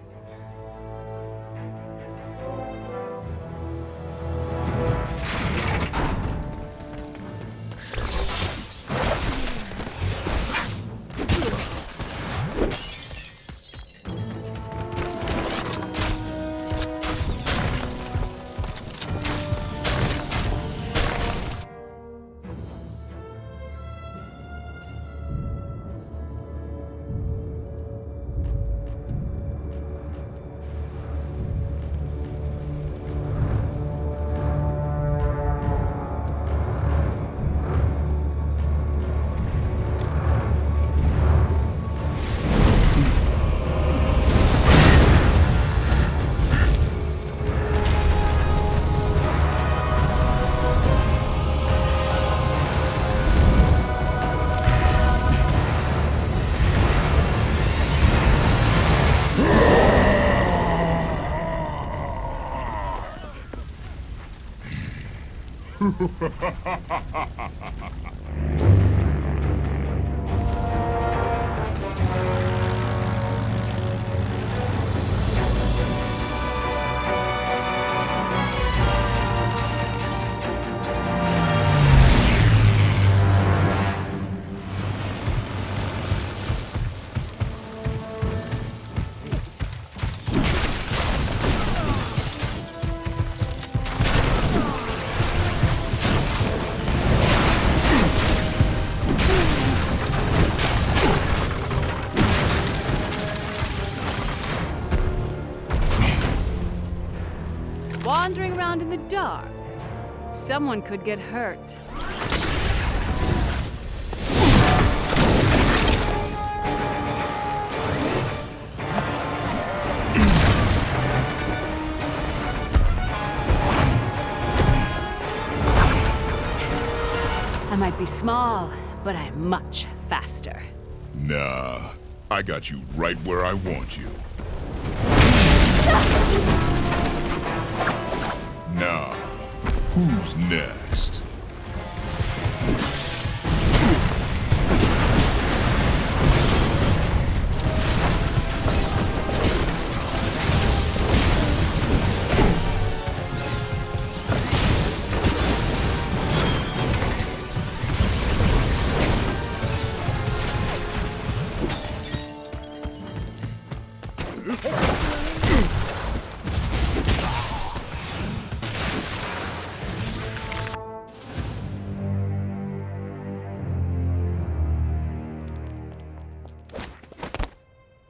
Wandering around in the dark. Someone could get hurt. I might be small, but I'm much faster. Nah, I got you right where I want you. Now, who's next?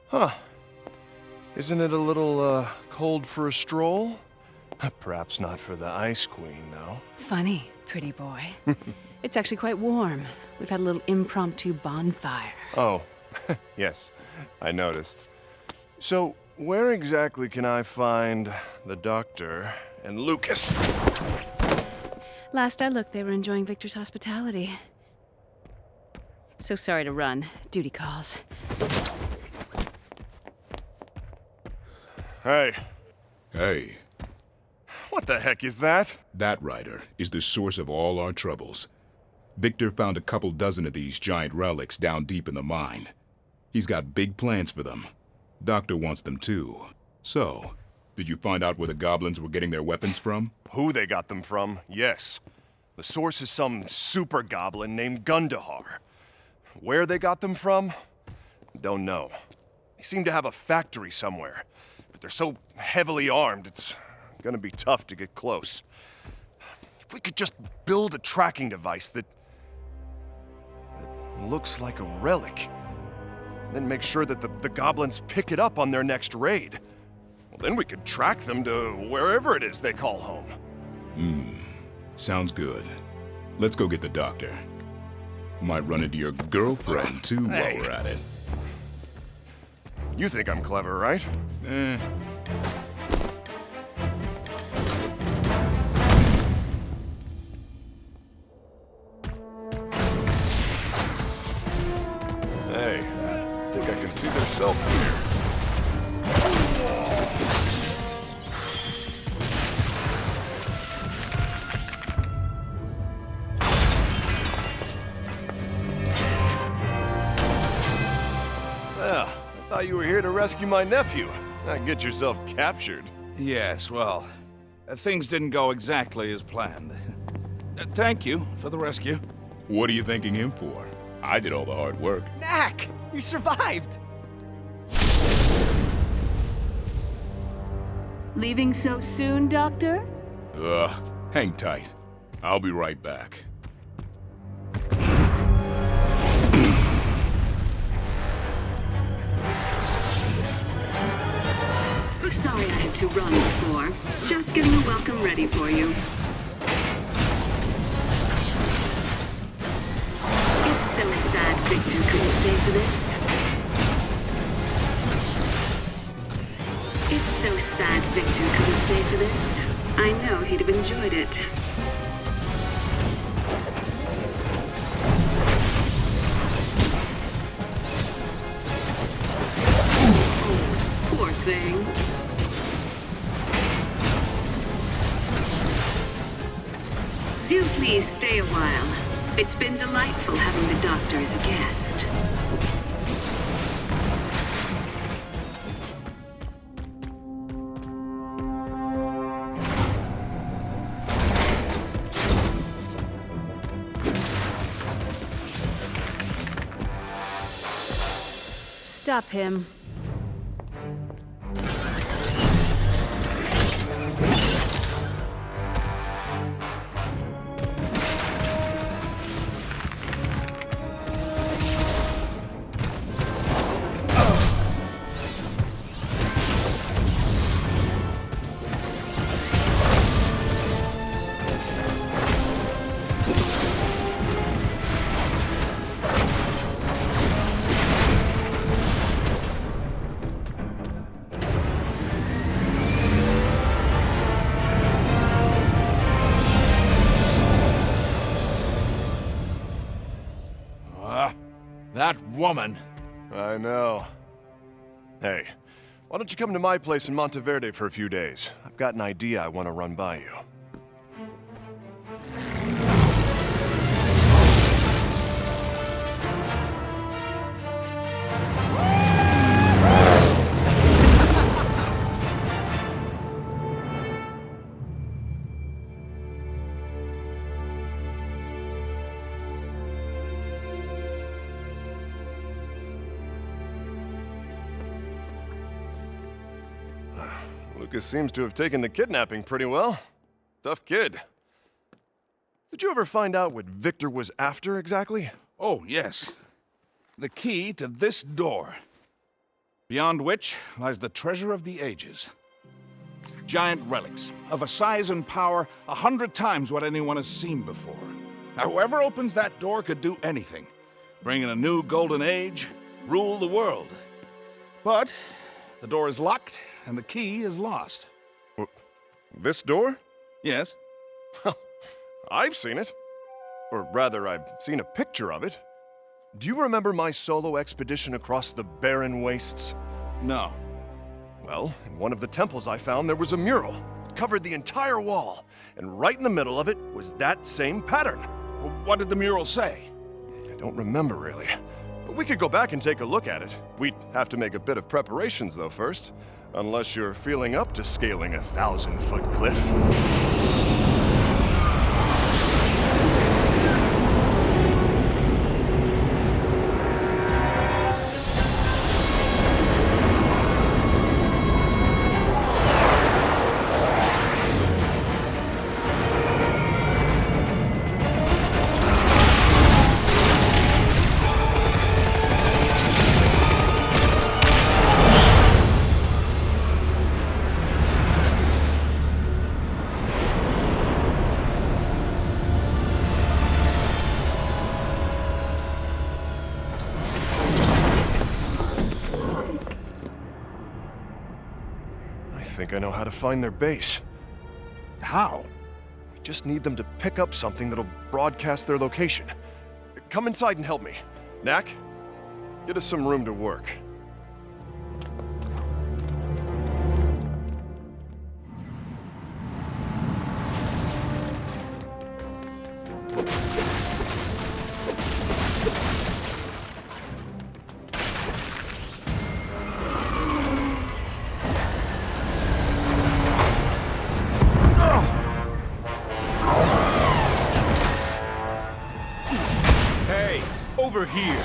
Huh. Isn't it a little, cold for a stroll? Perhaps not for the Ice Queen, though. Funny, pretty boy. It's actually quite warm. We've had a little impromptu bonfire. Oh, yes, I noticed. So, where exactly can I find the Doctor and Lucas? Last I looked, they were enjoying Viktor's hospitality. So sorry to run. Duty calls. Hey. Hey, What the heck is that? that Ryder is the source of all our troubles. Viktor found a couple dozen of these giant relics down deep in the mine. He's got big plans for them. Doctor wants them too. So, did you find out where the Goblins were getting their weapons from? Who they got them from, yes. The source is some super goblin named Gundahar. Where they got them from? Don't know. They seem to have a factory somewhere, but they're so heavily armed, it's gonna be tough to get close. If we could just build a tracking device that looks like a relic, then make sure that the Goblins pick it up on their next raid. Well, then we could track them to wherever it is they call home. Sounds good. Let's go get the Doctor. Might run into your girlfriend too Hey. while we're at it. You think I'm clever, right? Hey, I think I can see their self here. Yeah, I thought you were here to rescue my nephew, not get yourself captured. Yes, well, things didn't go exactly as planned. Thank you for the rescue. What are you thanking him for? I did all the hard work. Knack! You survived! Leaving so soon, Doctor? Hang tight. I'll be right back. Oh, sorry I had to run before. Just getting a welcome ready for you. It's so sad Viktor couldn't stay for this. It's so sad Viktor couldn't stay for this. I know he'd have enjoyed it. Poor thing. Do please stay a while. It's been delightful having the doctor as a guest. Stop him. That woman. I know. Hey, why don't you come to my place in Monteverde for a few days? I've got an idea I want to run by you. Lucas seems to have taken the kidnapping pretty well. Tough kid. Did you ever find out what Viktor was after exactly? Oh, yes. The key to this door. Beyond which lies the treasure of the ages. Giant relics, of a size and power 100 times what anyone has seen before. Now, whoever opens that door could do anything. Bring in a new golden age, rule the world. But the door is locked, and the key is lost. This door? Yes? I've seen it. Or rather, I've seen a picture of it. Do you remember my solo expedition across the barren wastes? No. Well, in one of the temples I found, there was a mural. It covered the entire wall. And right in the middle of it was that same pattern. Well, what did the mural say? I don't remember, really. But we could go back and take a look at it. We'd have to make a bit of preparations, though, first. Unless you're feeling up to scaling a 1,000-foot cliff. think I know how to find their base. How? We just need them to pick up something that'll broadcast their location. Come inside and help me. Knack, get us some room to work. Over here.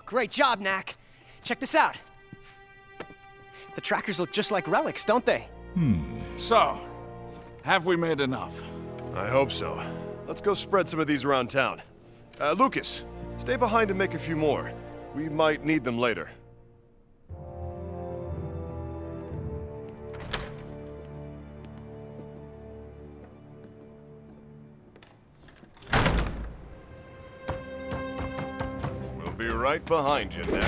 Great job, Knack. Check this out. The trackers look just like relics, don't they? So, have we made enough? I hope so. Let's go spread some of these around town. Lucas, stay behind and make a few more. We might need them later. We'll be right behind you, Knack.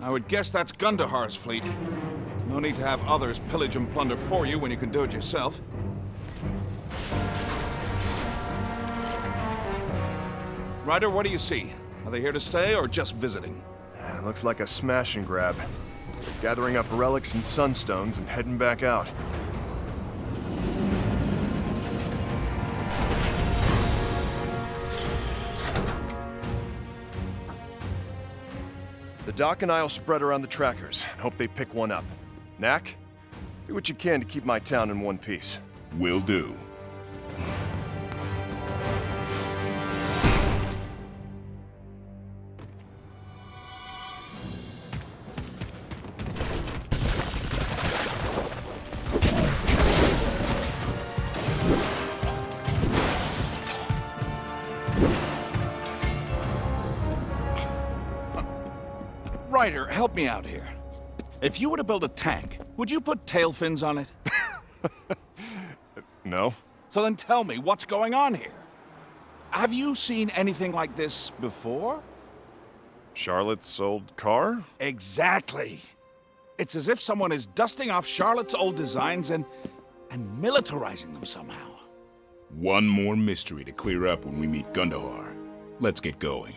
I would guess that's Gundahar's fleet. No need to have others pillage and plunder for you when you can do it yourself. Ryder, what do you see? Are they here to stay or just visiting? Looks like a smash and grab. Gathering up relics and sunstones and heading back out. The Doc and I'll spread around the trackers and hope they pick one up. Knack, do what you can to keep my town in one piece. Will do. Ryder, help me out here. If you were to build a tank, would you put tail fins on it? No? So then tell me, what's going on here? Have you seen anything like this before? Charlotte's old car? Exactly. It's as if someone is dusting off Charlotte's old designs and militarizing them somehow. One more mystery to clear up when we meet Gundahar. Let's get going.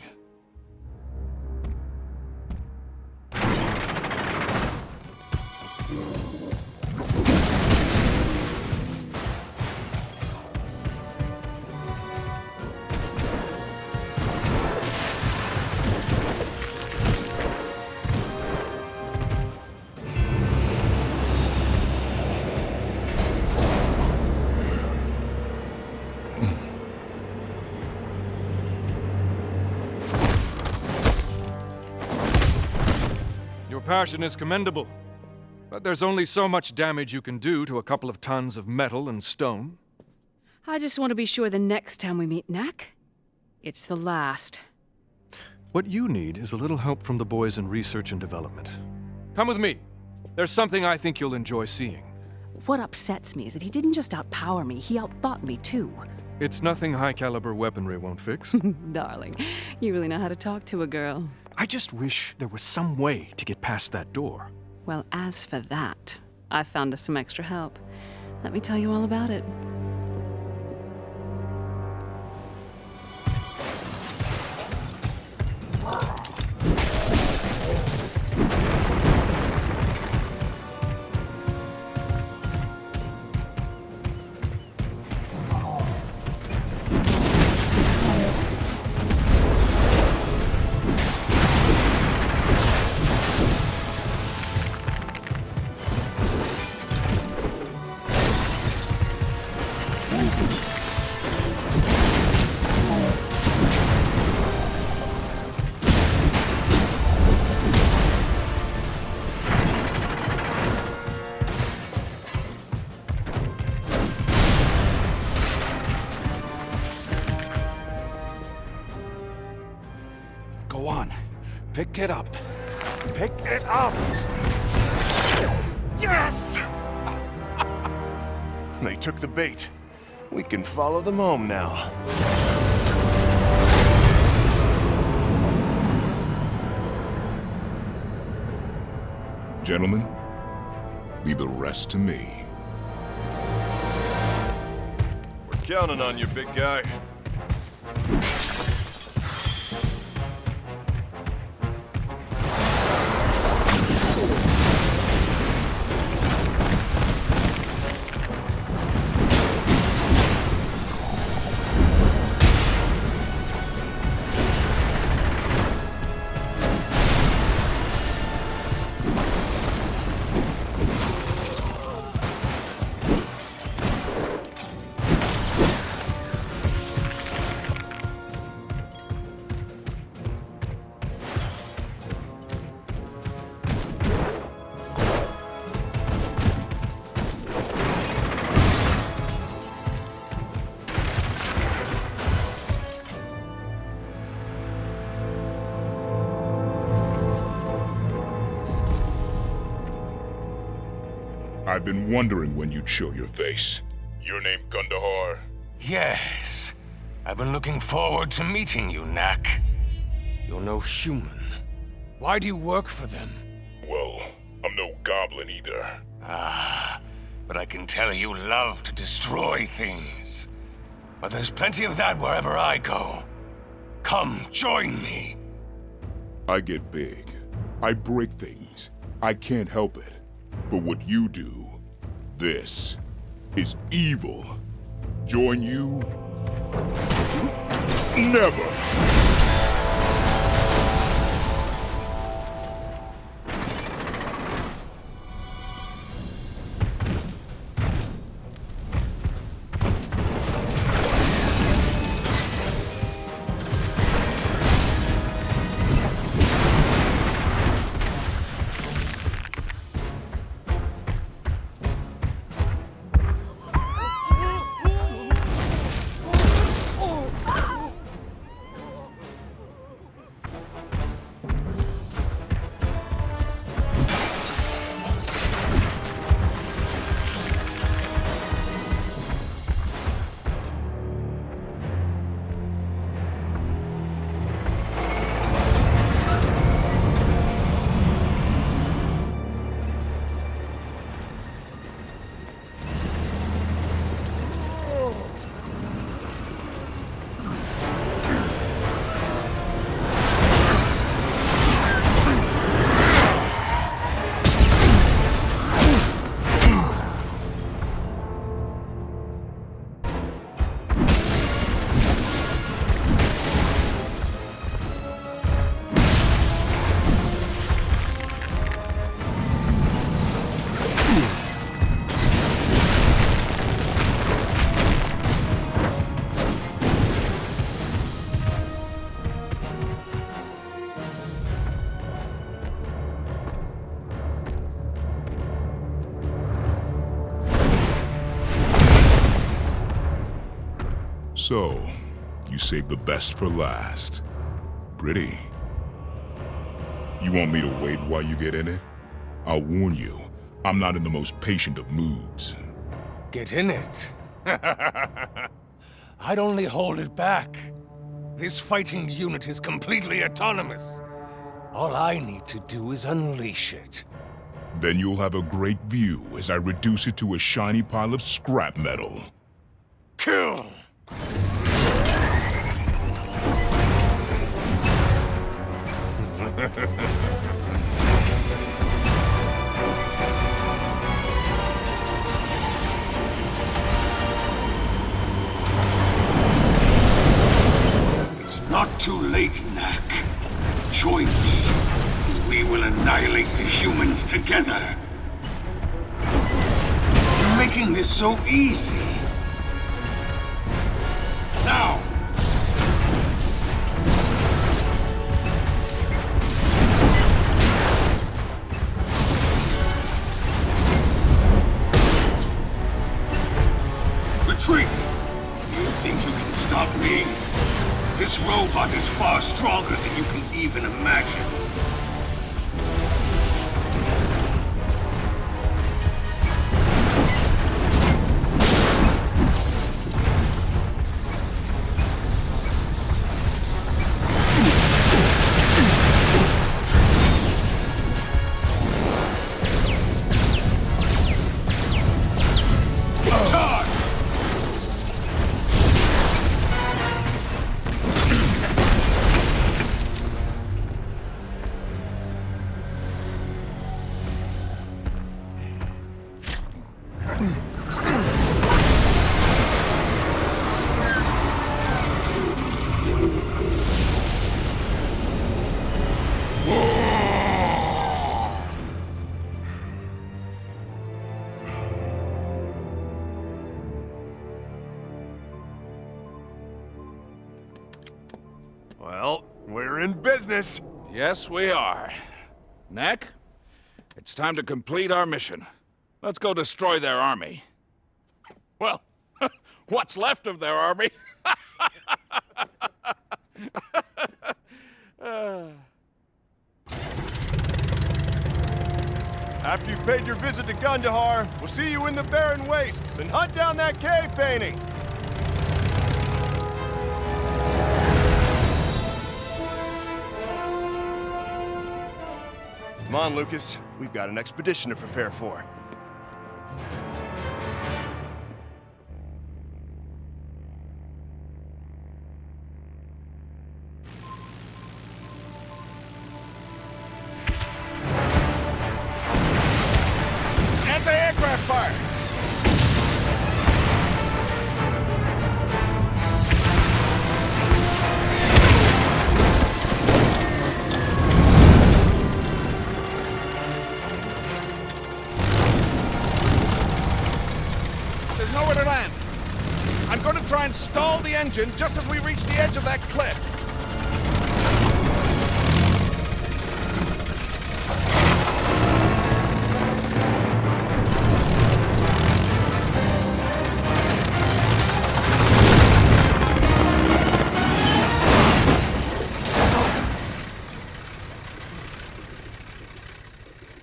Your passion is commendable, but there's only so much damage you can do to a couple of tons of metal and stone. I just want to be sure the next time we meet Knack, it's the last. What you need is a little help from the boys in research and development. Come with me. There's something I think you'll enjoy seeing. What upsets me is that he didn't just outpower me, he outthought me too. It's nothing high-caliber weaponry won't fix. Darling, you really know how to talk to a girl. I just wish there was some way to get past that door. Well, as for that, I found us some extra help. Let me tell you all about it. Go on. Pick it up. Pick it up! Yes! They took the bait. We can follow them home now. Gentlemen, leave the rest to me. We're counting on you, big guy. I've been wondering when you'd show your face. Your name Gundahar? Yes. I've been looking forward to meeting you, Knack. You're no human. Why do you work for them? Well, I'm no goblin either. Ah, but I can tell you love to destroy things. But there's plenty of that wherever I go. Come, join me. I get big. I break things. I can't help it. But what you do, this, is evil. Join you? Never! So, you saved the best for last. Pretty. You want me to wait while you get in it? I'll warn you, I'm not in the most patient of moods. Get in it? I'd only hold it back. This fighting unit is completely autonomous. All I need to do is unleash it. Then you'll have a great view as I reduce it to a shiny pile of scrap metal. Kill! It's not too late, Knack. Join me. We will annihilate the humans together. You're making this so easy. Now! Retreat! You think you can stop me? This robot is far stronger than you can even imagine. Well, we're in business. Yes, we are. Knack, it's time to complete our mission. Let's go destroy their army. Well, what's left of their army? After you've paid your visit to Gundahar, we'll see you in the barren wastes and hunt down that cave painting. Come on, Lucas. We've got an expedition to prepare for. Anti-aircraft fire! There's nowhere to land. I'm going to try and stall the engine just as we reach the edge of that cliff.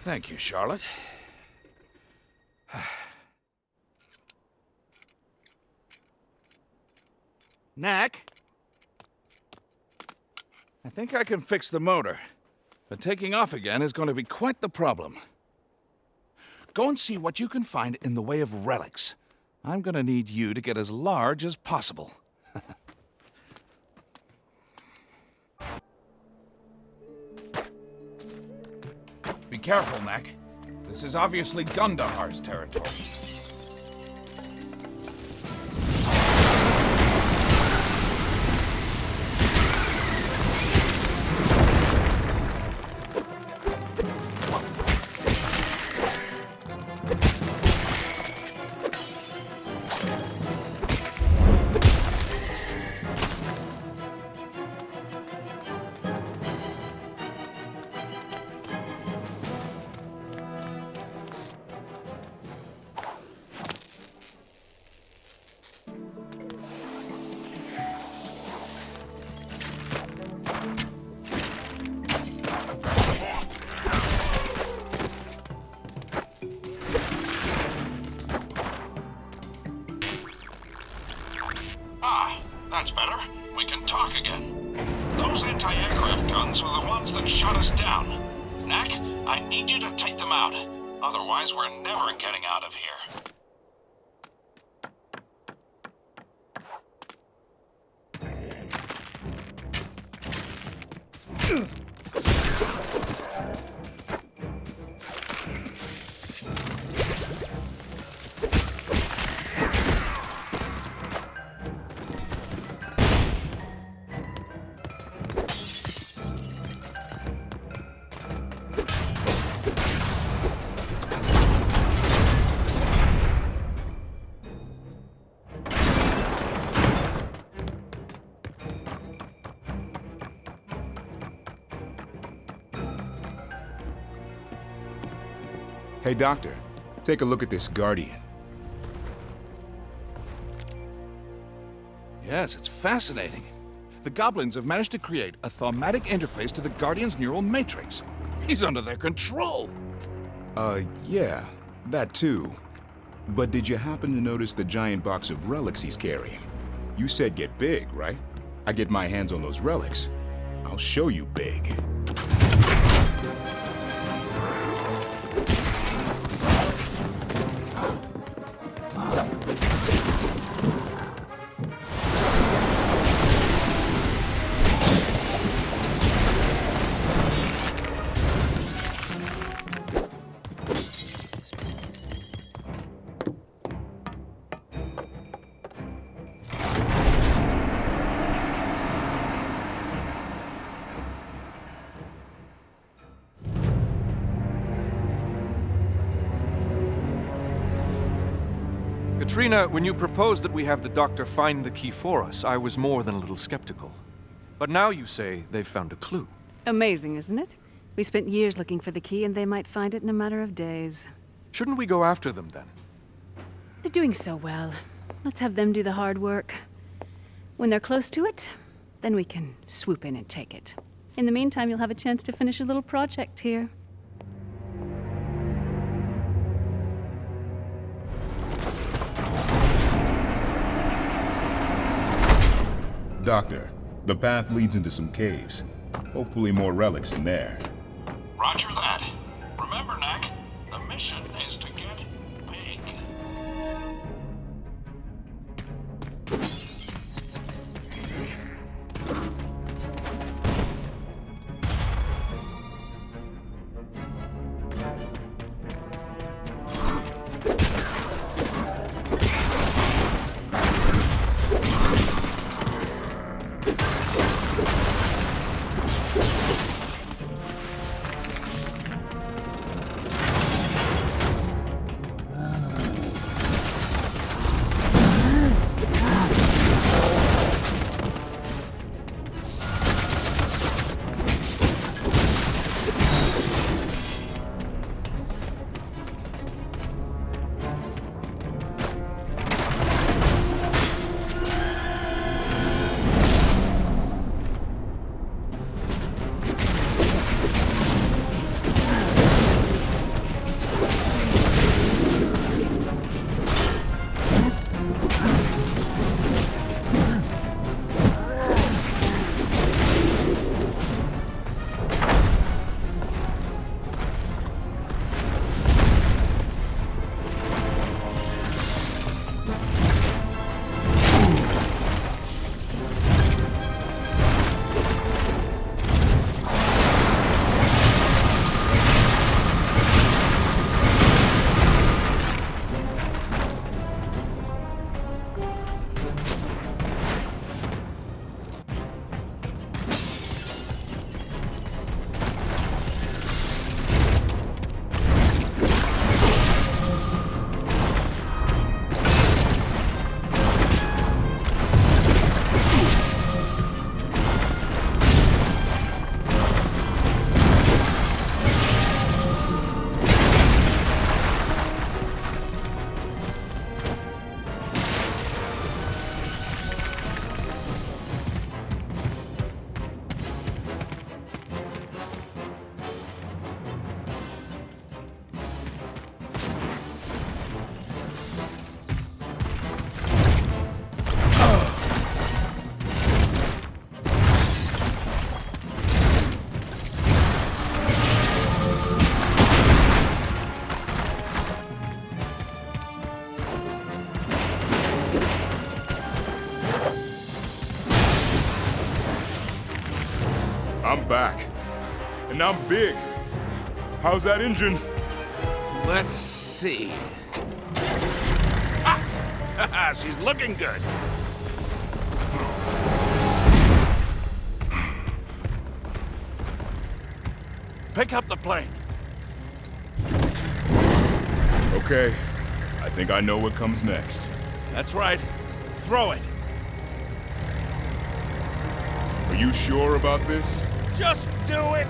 Thank you, Charlotte. Knack? I think I can fix the motor, but taking off again is going to be quite the problem. Go and see what you can find in the way of relics. I'm going to need you to get as large as possible. Be careful, Knack. This is obviously Gundahar's territory. That's better. We can talk again. Those anti-aircraft guns are the ones that shot us down. Knack, I need you to take them out. Otherwise, we're never getting out of here. Hey, Doctor. Take a look at this Guardian. Yes, it's fascinating. The Goblins have managed to create a thaumatic interface to the Guardian's neural matrix. He's under their control. Yeah, that too. But did you happen to notice the giant box of relics he's carrying? You said get big, right? I get my hands on those relics, I'll show you big. Katrina, when you proposed that we have the Doctor find the key for us, I was more than a little skeptical. But now you say they've found a clue. Amazing, isn't it? We spent years looking for the key, and they might find it in a matter of days. Shouldn't we go after them, then? They're doing so well. Let's have them do the hard work. When they're close to it, then we can swoop in and take it. In the meantime, you'll have a chance to finish a little project here. Doctor, the path leads into some caves. Hopefully more relics in there. Roger that. Remember, Knack, the mission is to get big. I'm back. And I'm big. How's that engine? Let's see. Ah! She's looking good. Pick up the plane. Okay. I think I know what comes next. That's right. Throw it. Are you sure about this? Just do it!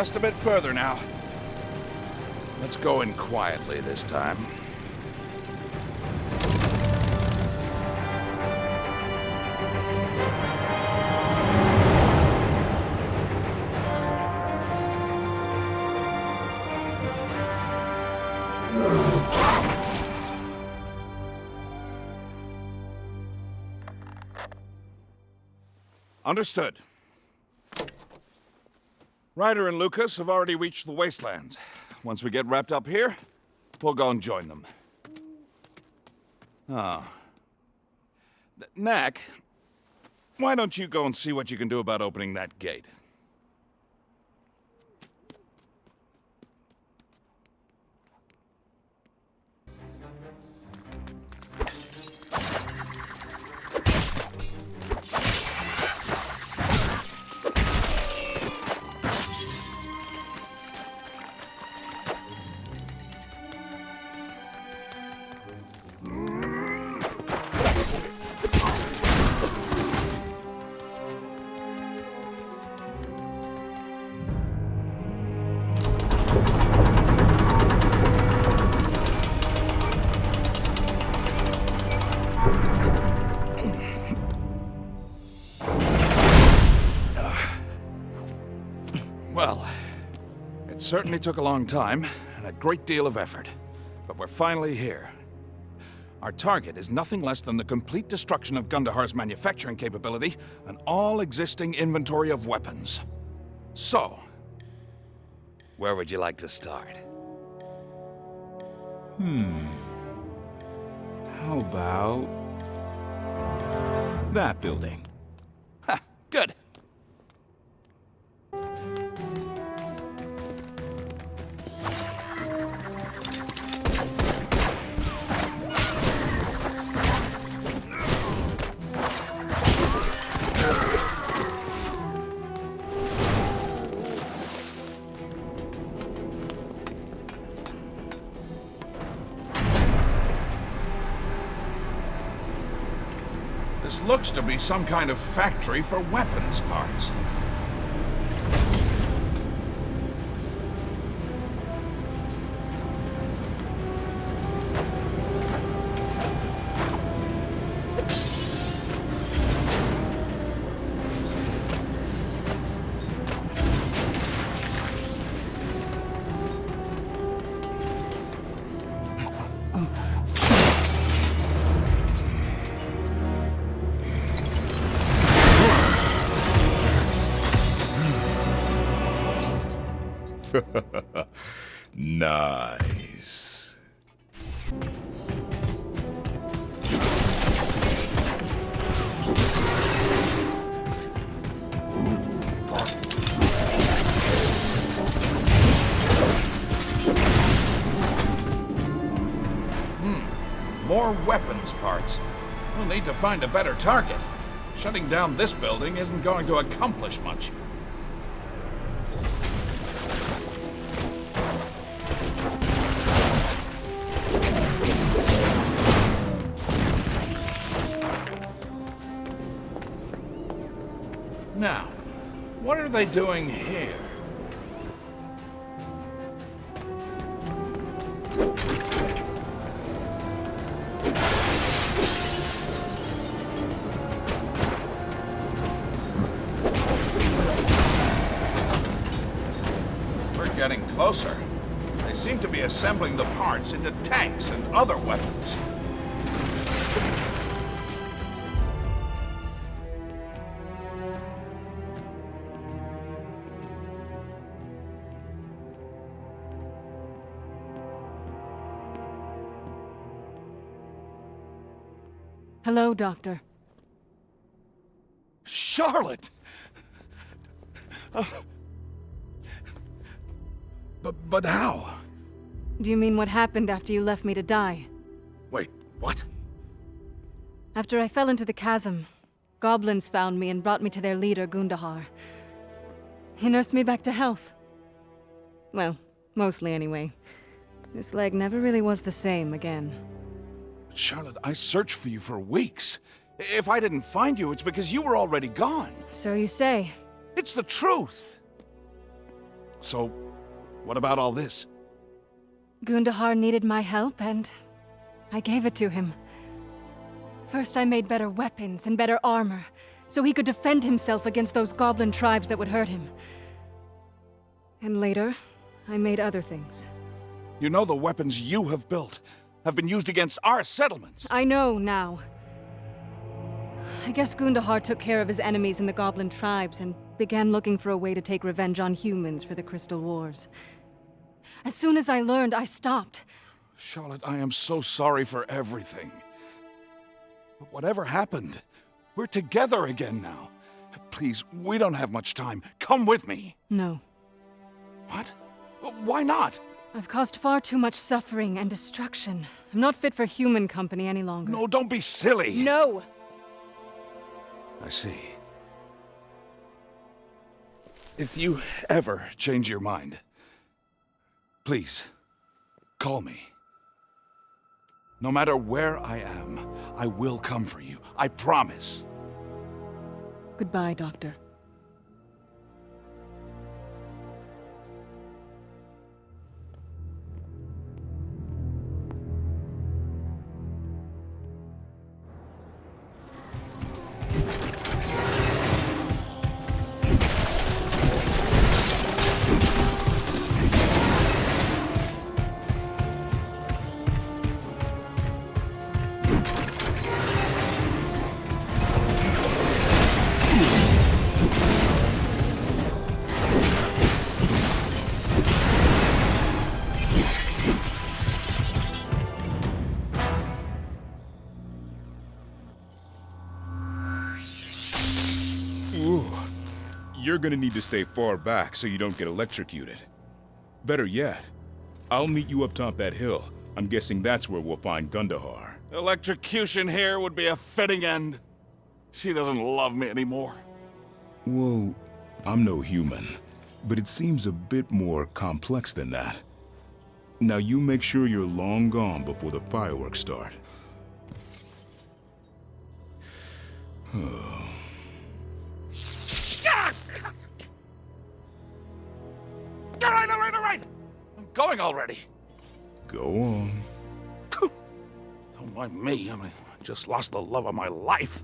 just a bit further now. Let's go in quietly this time. Understood. Ryder and Lucas have already reached the wastelands. Once we get wrapped up here, we'll go and join them. Ah. Knack, why don't you go and see what you can do about opening that gate? Well, it certainly took a long time and a great deal of effort, but we're finally here. Our target is nothing less than the complete destruction of Gundahar's manufacturing capability and all existing inventory of weapons. So, where would you like to start? How about that building? Ha! Good. This looks to be some kind of factory for weapons parts. Nice. More weapons parts. We'll need to find a better target. Shutting down this building isn't going to accomplish much. Now, what are they doing here? We're getting closer. They seem to be assembling the parts into tanks and other weapons. Hello, Doctor. Charlotte! But how? Do you mean what happened after you left me to die? Wait, what? After I fell into the chasm, Goblins found me and brought me to their leader, Gundahar. He nursed me back to health. Well, mostly anyway. This leg never really was the same again. Charlotte, I searched for you for weeks. If I didn't find you, it's because you were already gone. So you say. It's the truth. So, what about all this? Gundahar needed my help, and I gave it to him. First, I made better weapons and better armor, so he could defend himself against those goblin tribes that would hurt him. And later, I made other things. You know the weapons you have built have been used against our settlements. I know now. I guess Gundahar took care of his enemies in the goblin tribes and began looking for a way to take revenge on humans for the Crystal Wars. As soon as I learned, I stopped. Charlotte, I am so sorry for everything. But whatever happened, we're together again now. Please, we don't have much time. Come with me. No. What? Why not? I've caused far too much suffering and destruction. I'm not fit for human company any longer. No, don't be silly. No! I see. If you ever change your mind, please, call me. No matter where I am, I will come for you. I promise. Goodbye, Doctor. You're gonna need to stay far back so you don't get electrocuted. Better yet, I'll meet you up top that hill. I'm guessing that's where we'll find Gundahar. Electrocution here would be a fitting end. She doesn't love me anymore. Well, I'm no human, but it seems a bit more complex than that. Now you make sure you're long gone before the fireworks start. All right. I'm going already. Go on. Don't mind me. I just lost the love of my life.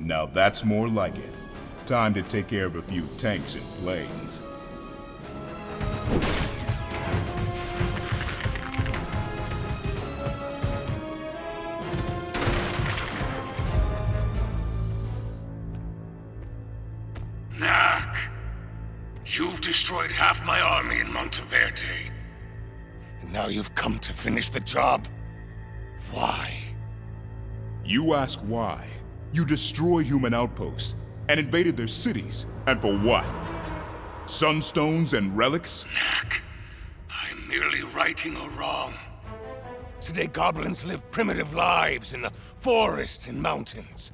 Now that's more like it. Time to take care of a few tanks and planes. Knack, you've destroyed half my army in Monteverde. And now you've come to finish the job. Why? You ask why? You destroyed human outposts and invaded their cities. And for what? Sunstones and relics? Knack, I'm merely righting a wrong. Today goblins live primitive lives in the forests and mountains.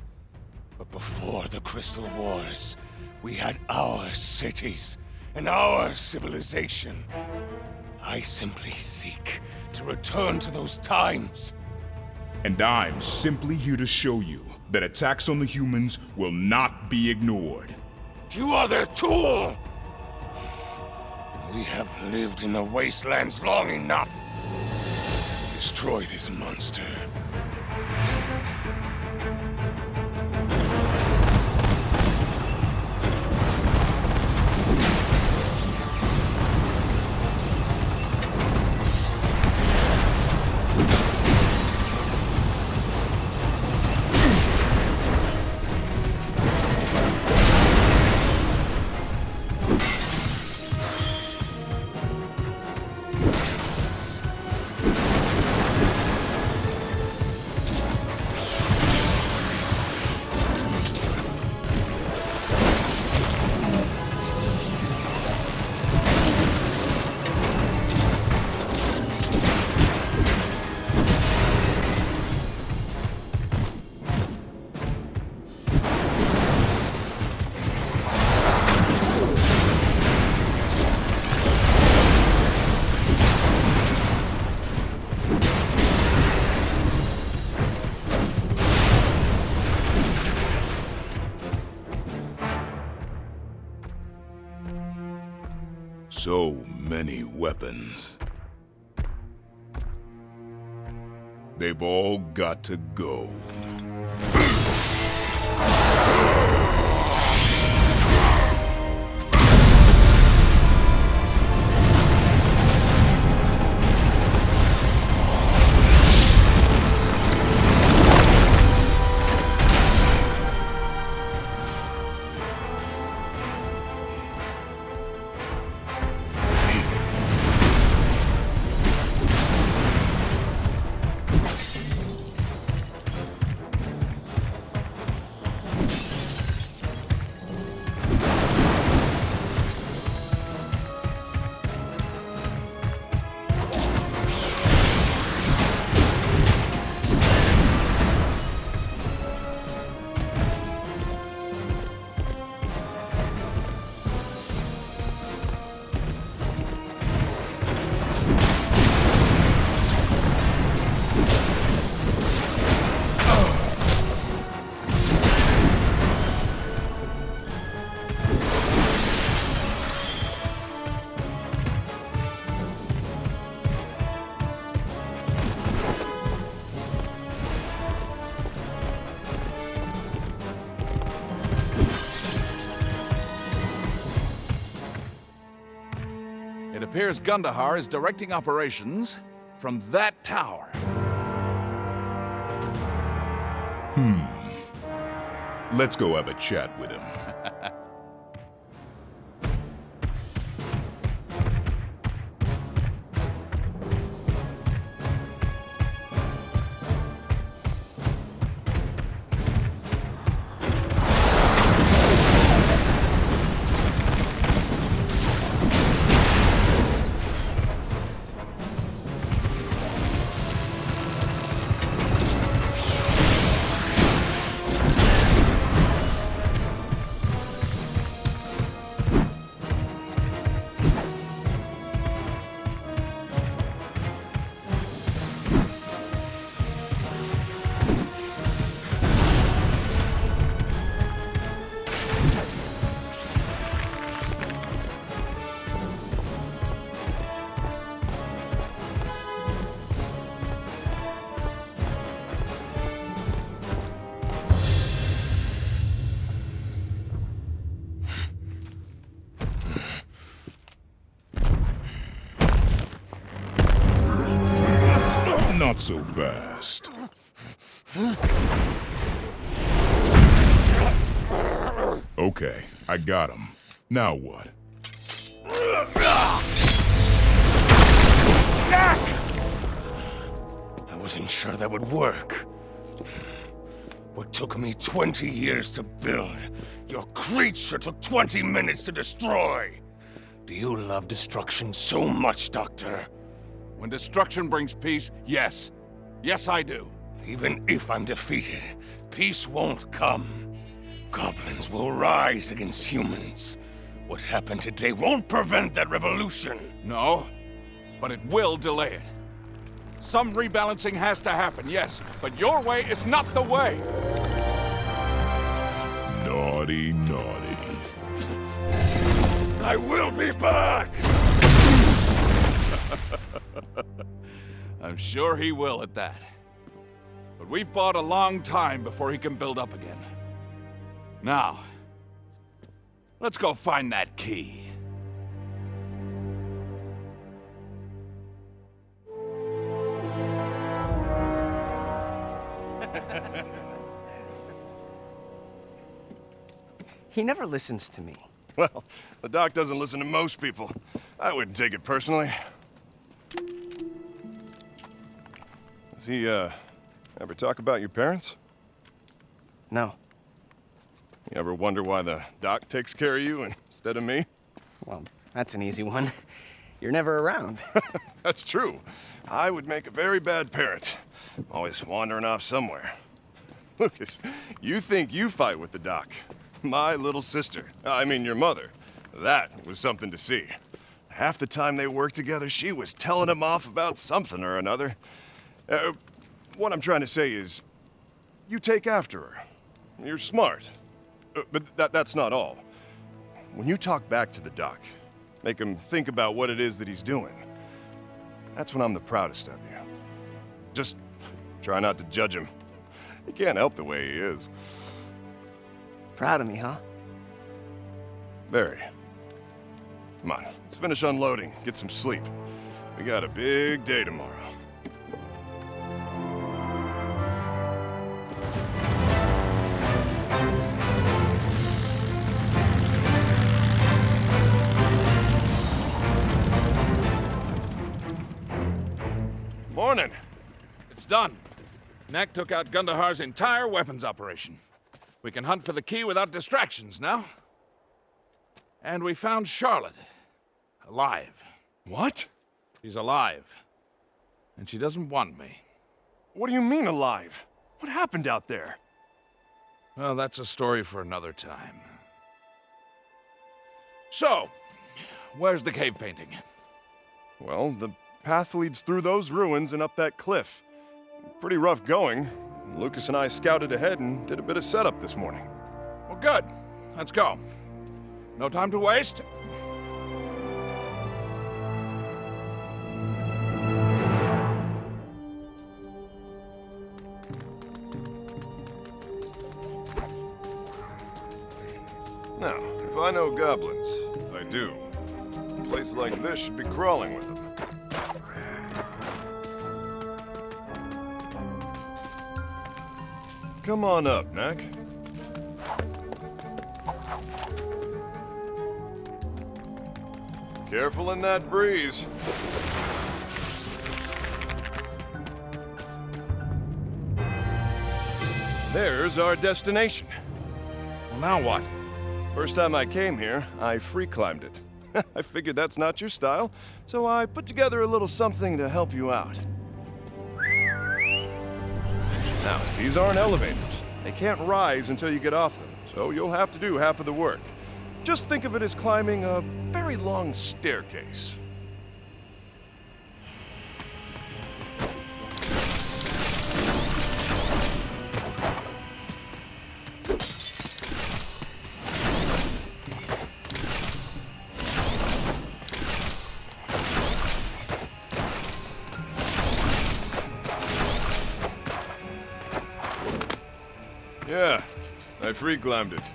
But before the Crystal Wars, we had our cities and our civilization. I simply seek to return to those times. And I'm simply here to show you that attacks on the humans will not be ignored. You are their tool! We have lived in the wastelands long enough. Destroy this monster. So many weapons. They've all got to go. It appears Gundahar is directing operations from that tower. Let's go have a chat with him. Not so fast. Okay, I got him. Now what? Knack! I wasn't sure that would work. What took me 20 years to build, your creature took 20 minutes to destroy. Do you love destruction so much, Doctor? When destruction brings peace, yes. Yes, I do. Even if I'm defeated, peace won't come. Goblins will rise against humans. What happened today won't prevent that revolution. No, but it will delay it. Some rebalancing has to happen, yes, but your way is not the way. Naughty, naughty. I will be back! I'm sure he will at that. But we've fought a long time before he can build up again. Now, let's go find that key. He never listens to me. Well, the doc doesn't listen to most people. I wouldn't take it personally. Does he, ever talk about your parents? No. You ever wonder why the doc takes care of you instead of me? Well, that's an easy one. You're never around. That's true. I would make a very bad parent. Always wandering off somewhere. Lucas, you think you fight with the doc. My little sister, I mean your mother. That was something to see. Half the time they worked together, she was telling him off about something or another. What I'm trying to say is, you take after her. You're smart. But that's not all. When you talk back to the doc, Make him think about what it is that he's doing. That's when I'm the proudest of you. Just try not to judge him. He can't help the way he is. Proud of me, huh? Very. Come on, let's finish unloading, get some sleep. We got a big day tomorrow. Morning. It's done. Knack took out Gundahar's entire weapons operation. We can hunt for the key without distractions now. And we found Charlotte. Alive. What? She's alive. And she doesn't want me. What do you mean alive? What happened out there? Well, that's a story for another time. So, where's the cave painting? Well, the path leads through those ruins and up that cliff. Pretty rough going. Lucas and I scouted ahead and did a bit of setup this morning. Well, good. Let's go. No time to waste. Now, if I know goblins, I do. A place like this should be crawling with them. Come on up, Knack. Careful in that breeze. There's our destination. Well, now what? First time I came here, I free climbed it. I figured that's not your style, so I put together a little something to help you out. Now, these aren't elevators. They can't rise until you get off them, so you'll have to do half of the work. Just think of it as climbing a very long staircase. Yeah, I free climbed it.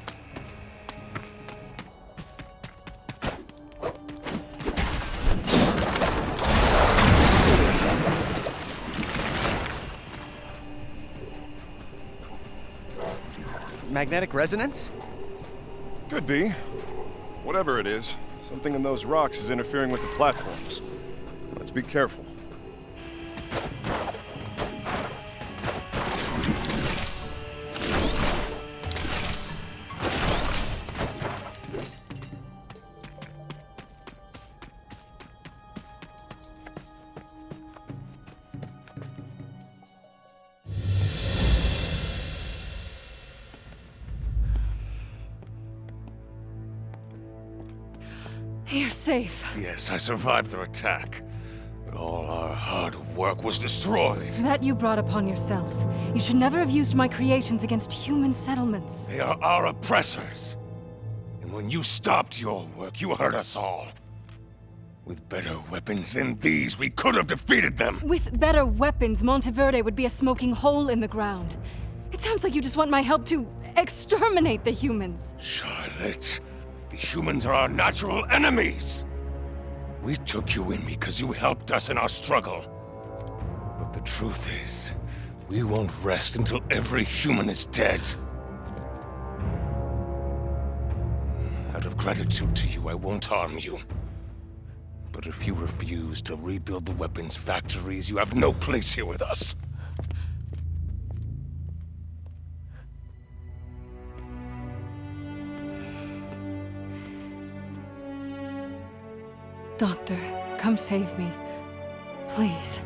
Magnetic resonance? Could be. Whatever it is, something in those rocks is interfering with the platforms. Let's be careful. You're safe. Yes, I survived their attack. But all our hard work was destroyed. That you brought upon yourself. You should never have used my creations against human settlements. They are our oppressors. And when you stopped your work, you hurt us all. With better weapons than these, we could have defeated them. With better weapons, Monteverde would be a smoking hole in the ground. It sounds like you just want my help to exterminate the humans. Charlotte, the humans are our natural enemies. We took you in because you helped us in our struggle. But the truth is, we won't rest until every human is dead. Out of gratitude to you, I won't harm you. But if you refuse to rebuild the weapons factories, you have no place here with us. Doctor, come save me. Please.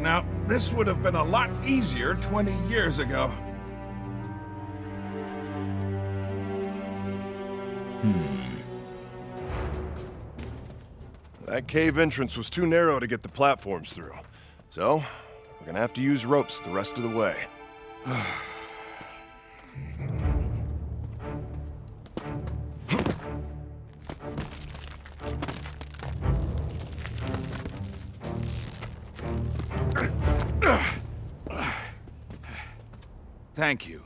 Now, this would have been a lot easier 20 years ago. That cave entrance was too narrow to get the platforms through. So, we're gonna have to use ropes the rest of the way. Thank you.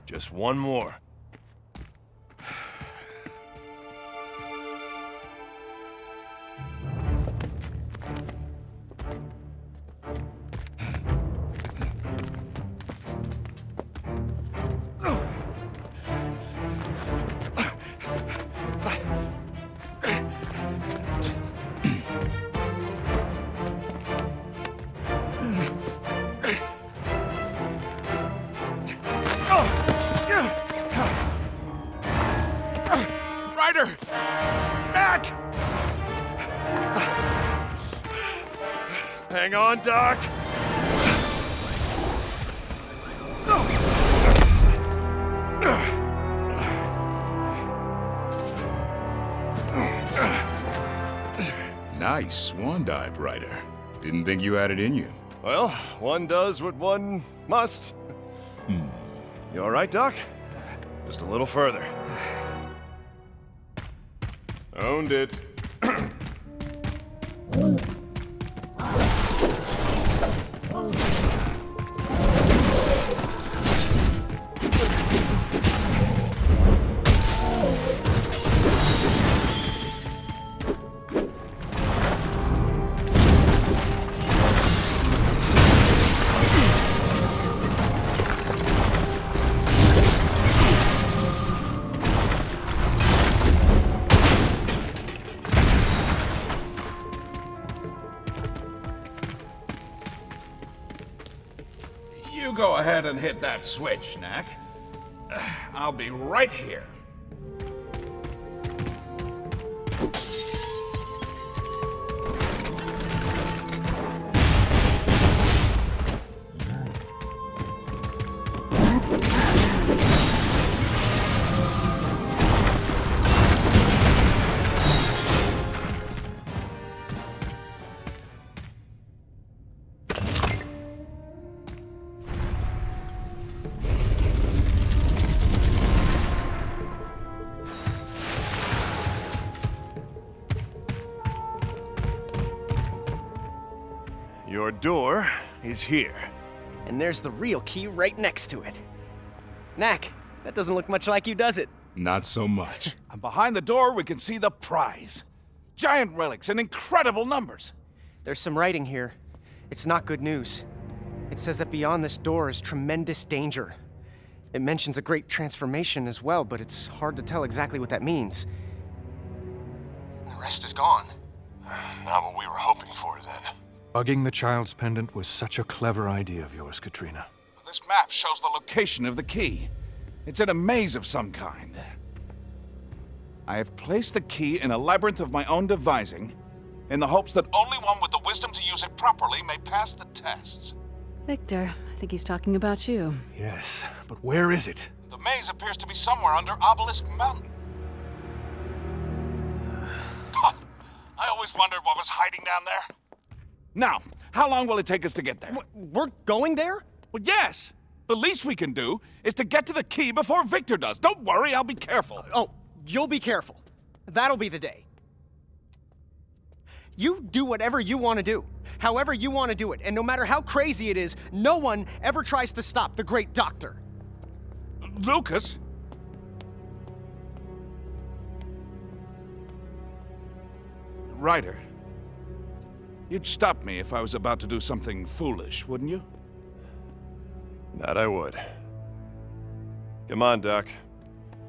Just one more. Ryder! Knack! Hang on, Doc. Nice swan dive, Ryder. Didn't think you had it in you. Well, one does what one must. You all right, Doc? Just a little further. Owned it. You go ahead and hit that switch, Knack. I'll be right here. Your door is here. And there's the real key right next to it. Knack, that doesn't look much like you, does it? Not so much. And behind the door, we can see the prize. Giant relics in incredible numbers. There's some writing here. It's not good news. It says that beyond this door is tremendous danger. It mentions a great transformation as well, but it's hard to tell exactly what that means. The rest is gone. Not what we were hoping for, then. Bugging the child's pendant was such a clever idea of yours, Katrina. This map shows the location of the key. It's in a maze of some kind. I have placed the key in a labyrinth of my own devising, in the hopes that only one with the wisdom to use it properly may pass the tests. Victor, I think he's talking about you. Yes, but where is it? The maze appears to be somewhere under Obelisk Mountain. I always wondered what was hiding down there. Now, how long will it take us to get there? We're going there? Well, yes. The least we can do is to get to the key before Viktor does. Don't worry, I'll be careful. Oh, you'll be careful. That'll be the day. You do whatever you want to do, however you want to do it, and no matter how crazy it is, no one ever tries to stop the great doctor. Lucas, Ryder, you'd stop me if I was about to do something foolish, wouldn't you? That I would. Come on, Doc.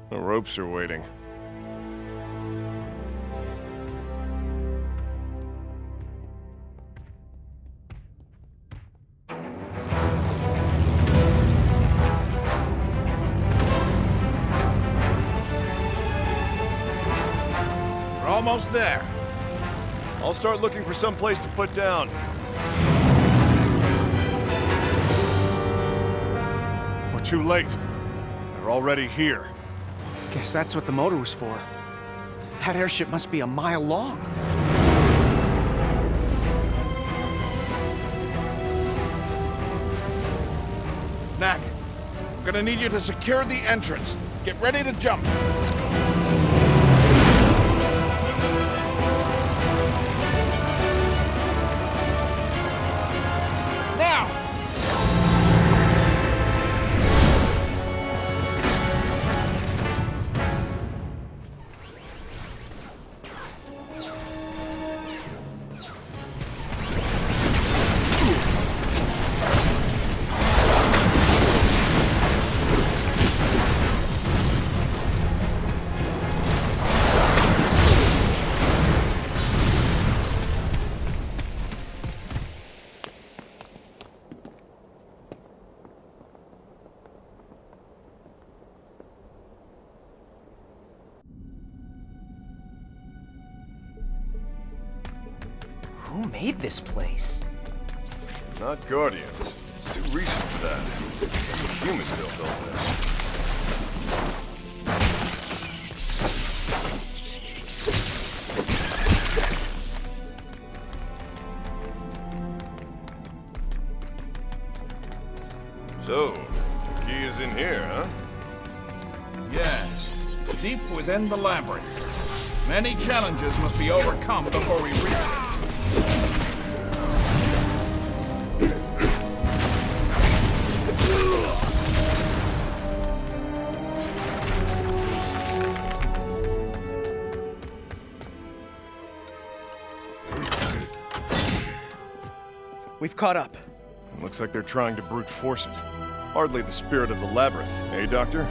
The ropes are waiting. We're almost there. I'll start looking for some place to put down. We're too late. They're already here. Guess that's what the motor was for. That airship must be a mile long. Knack, I'm gonna need you to secure the entrance. Get ready to jump. Now! Who made this place? Not Guardians. It's too recent for that. Humans built all this. So, the key is in here, huh? Yes, deep within the labyrinth. Many challenges must be overcome before we reach it. We've caught up. Looks like they're trying to brute force it. Hardly the spirit of the labyrinth, eh, Doctor?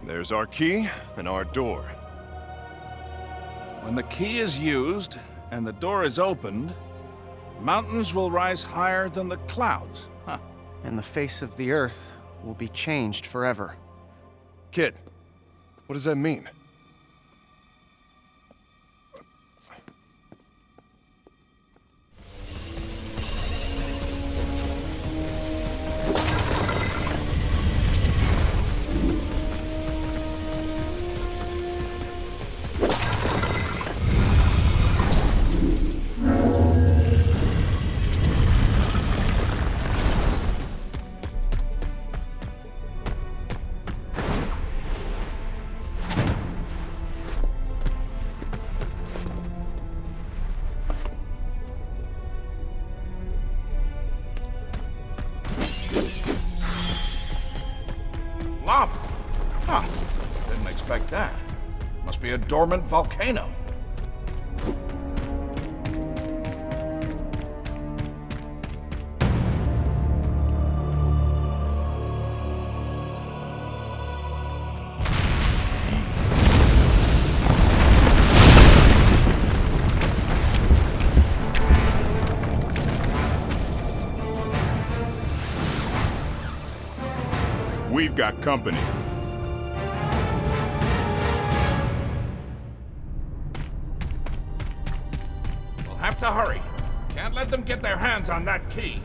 There's our key and our door. When the key is used and the door is opened, mountains will rise higher than the clouds. Huh. And the face of the earth will be changed forever. Kid, what does that mean? Lava? Huh. Didn't expect that. Must be a dormant volcano. We've got company. We'll have to hurry. Can't let them get their hands on that key.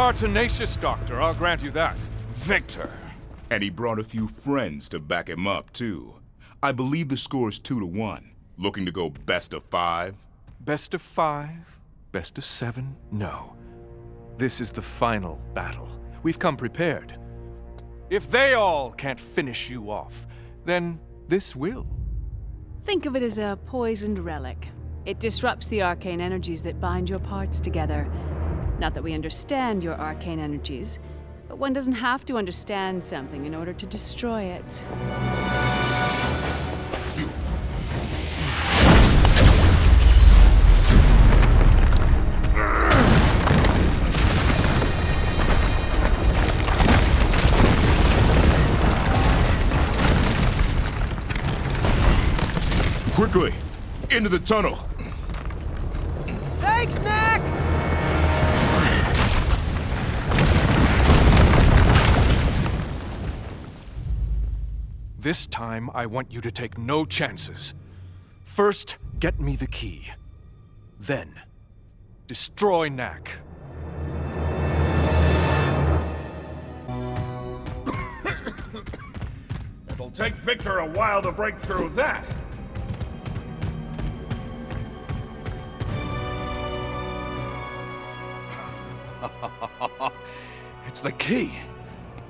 are tenacious, Doctor, I'll grant you that. Viktor. And he brought a few friends to back him up, too. I believe the score's 2-1. Looking to go best of 5? Best of 5? Best of 7? No. This is the final battle. We've come prepared. If they all can't finish you off, then this will. Think of it as a poisoned relic. It disrupts the arcane energies that bind your parts together. Not that we understand your arcane energies, but one doesn't have to understand something in order to destroy it. Quickly! Into the tunnel! Thanks, Knack! This time, I want you to take no chances. First, get me the key. Then, destroy Knack. It'll take Viktor a while to break through that. It's the key.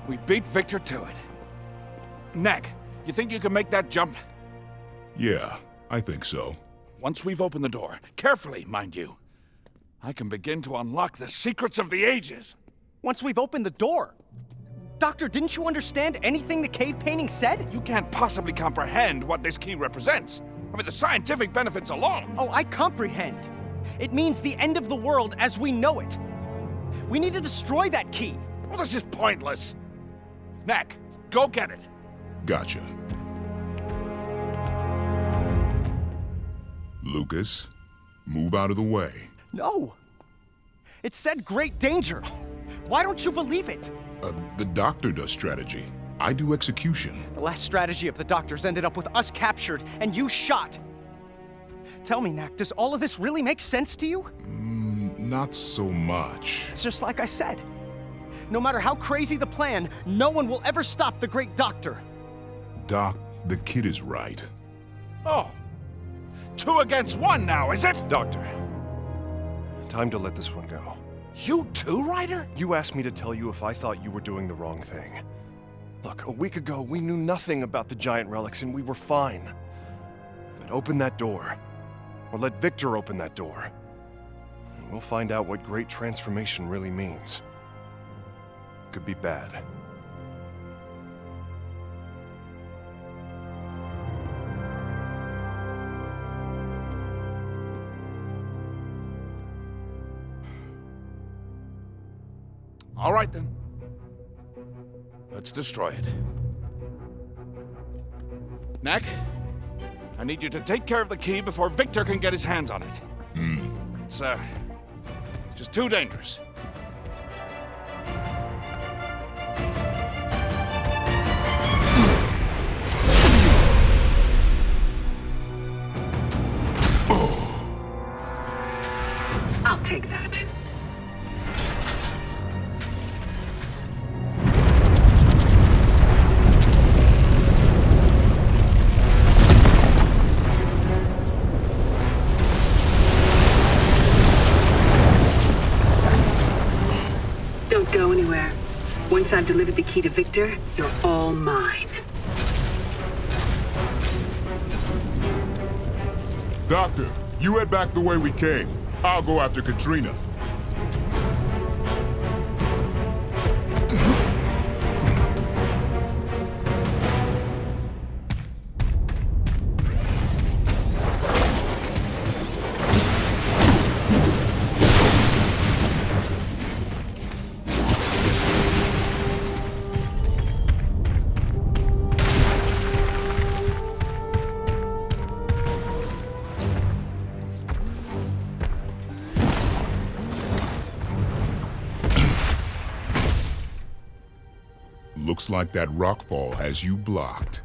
We beat Viktor to it. Knack, you think you can make that jump? Yeah, I think so. Once we've opened the door, carefully, mind you, I can begin to unlock the secrets of the ages. Once we've opened the door? Doctor, didn't you understand anything the cave painting said? You can't possibly comprehend what this key represents. I mean, the scientific benefits alone. Oh, I comprehend. It means the end of the world as we know it. We need to destroy that key. Well, this is pointless. Knack, go get it. Gotcha. Lucas, move out of the way. No. It said great danger. Why don't you believe it? The doctor does strategy. I do execution. The last strategy of the doctors ended up with us captured and you shot. Tell me, Knack, does all of this really make sense to you? Not so much. It's just like I said. No matter how crazy the plan, no one will ever stop the great doctor. Doc, the kid is right. Oh. 2 against 1 now, is it? Doctor, time to let this one go. You too, Ryder? You asked me to tell you if I thought you were doing the wrong thing. Look, a week ago, we knew nothing about the giant relics and we were fine. But open that door. Or let Viktor open that door. And we'll find out what great transformation really means. Could be bad. All right, then. Let's destroy it. Knack, I need you to take care of the key before Viktor can get his hands on it. It's just too dangerous. I'll take that. Don't go anywhere. Once I've delivered the key to Viktor, you're all mine. Doctor, you head back the way we came. I'll go after Katrina. Looks like that rockfall has you blocked.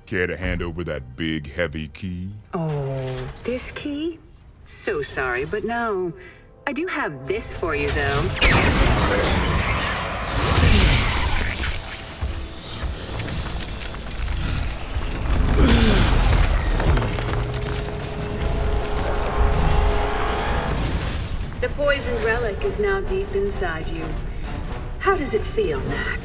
Care to hand over that big, heavy key? Oh, this key? So sorry, but no. I do have this for you, though. The poisoned relic is now deep inside you. How does it feel, Knack?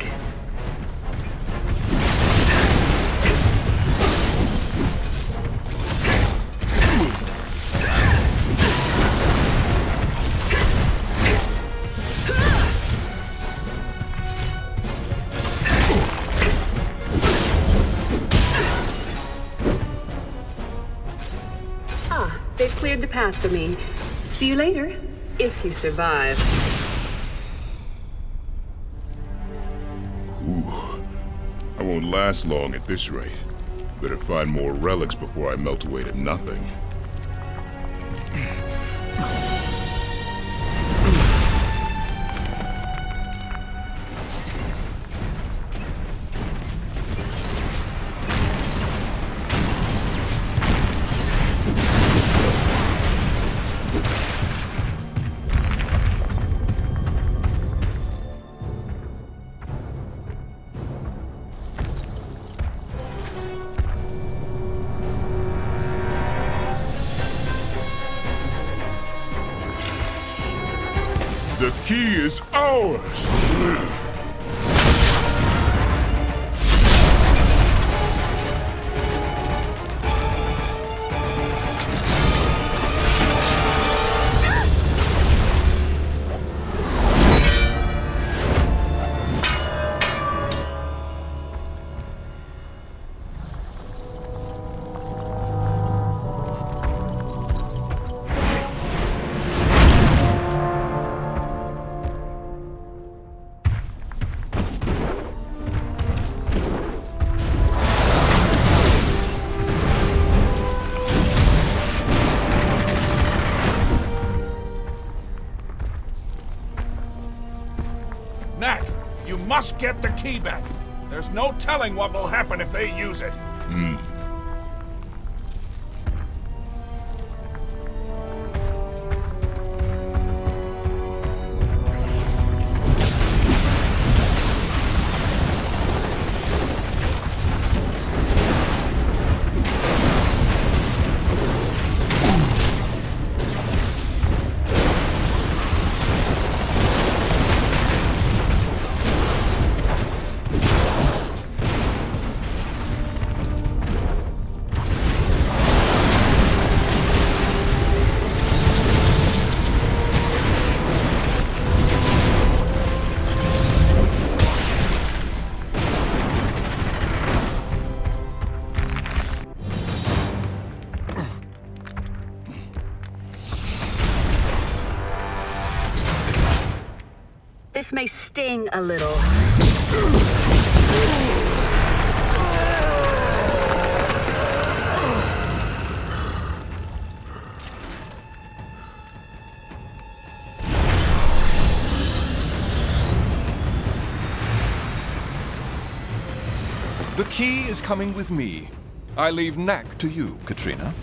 Ah, they've cleared the path for me. See you later. If you survive. Ooh. I won't last long at this rate. Better find more relics before I melt away to nothing. The key is ours! Knack, you must get the key back. There's no telling what will happen if they use it. This may sting a little. The key is coming with me. I leave Knack to you, Katrina.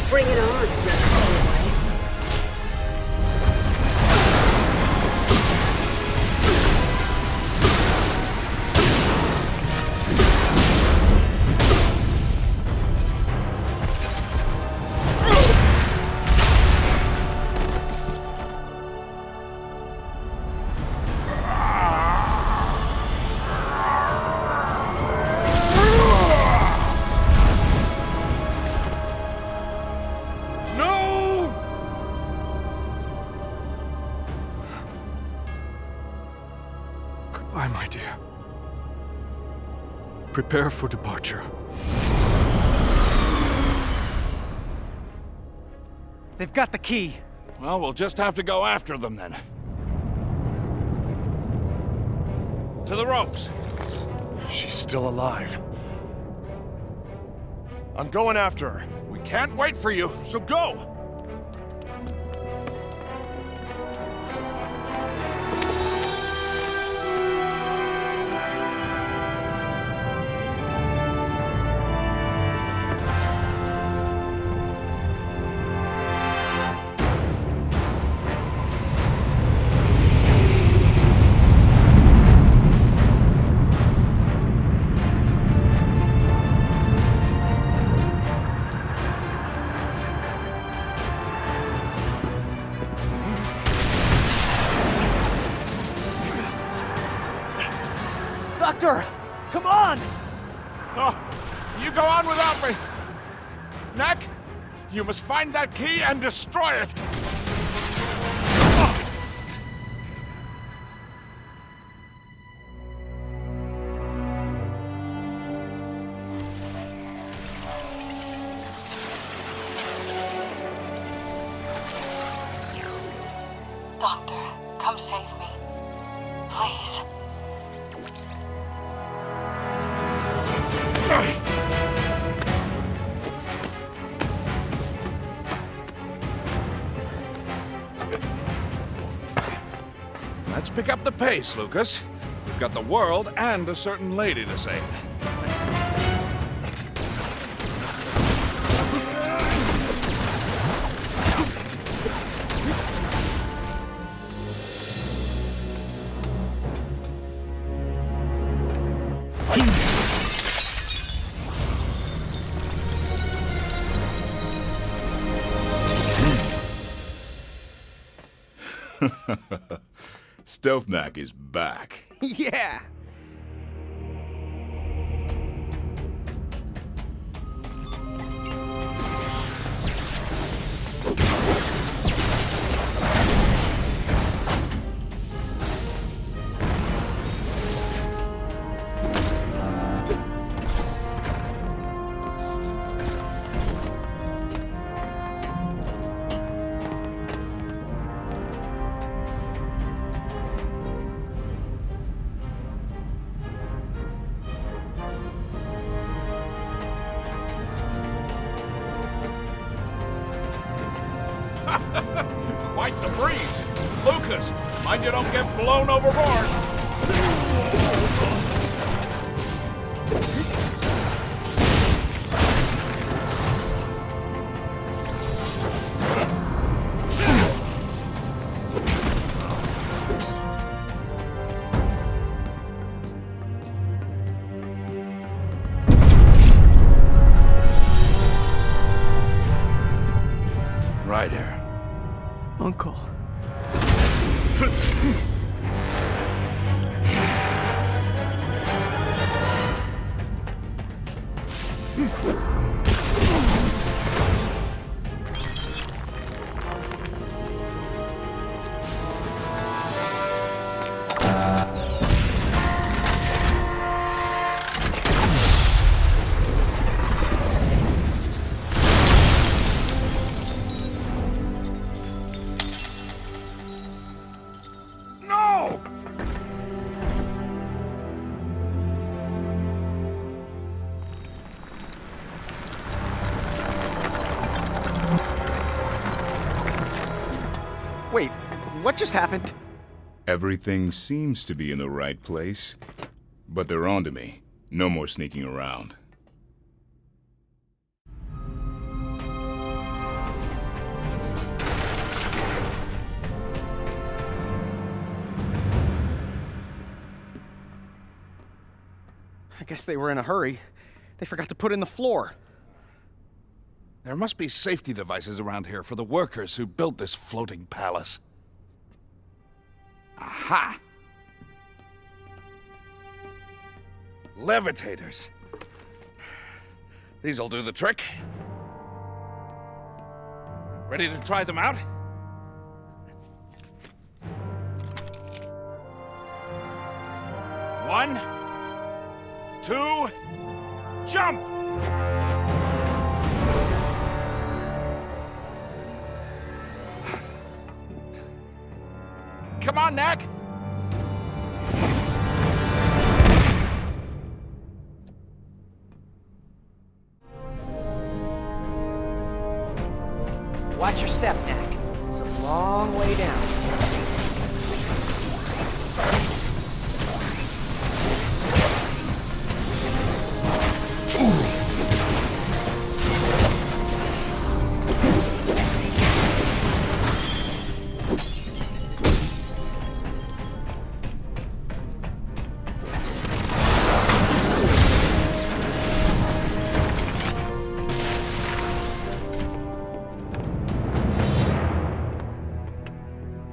Bring it on, Goodbye, my dear. Prepare for departure. They've got the key. Well, we'll just have to go after them then. To the ropes. She's still alive. I'm going after her. We can't wait for you, so go! Doctor! Come on! Oh, you go on without me! Knack, you must find that key and destroy it! Doctor, come save me. Please. Let's pick up the pace, Lucas. We've got the world and a certain lady to save. Stealth Knack is back. Yeah! Quite the breeze. Lucas, mind you don't get blown overboard. Ryder. Uncle. Wait, what just happened? Everything seems to be in the right place, but they're onto me. No more sneaking around. I guess they were in a hurry. They forgot to put in the floor. There must be safety devices around here for the workers who built this floating palace. Aha! Levitators. These'll do the trick. Ready to try them out? One, 2, jump! Come on, Knack! Watch your step, Knack. It's a long way down.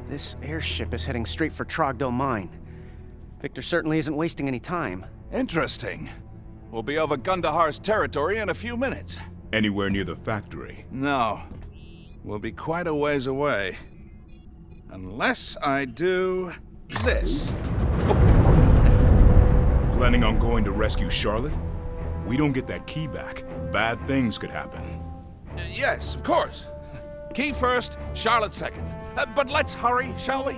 This airship is heading straight for Trogdo Mine. Victor certainly isn't wasting any time. Interesting. We'll be over Gundahar's territory in a few minutes. Anywhere near the factory? No. We'll be quite a ways away. Unless I do this. Planning on going to rescue Charlotte? We don't get that key back. Bad things could happen. Yes, of course. Key first, Charlotte second. But let's hurry, shall we?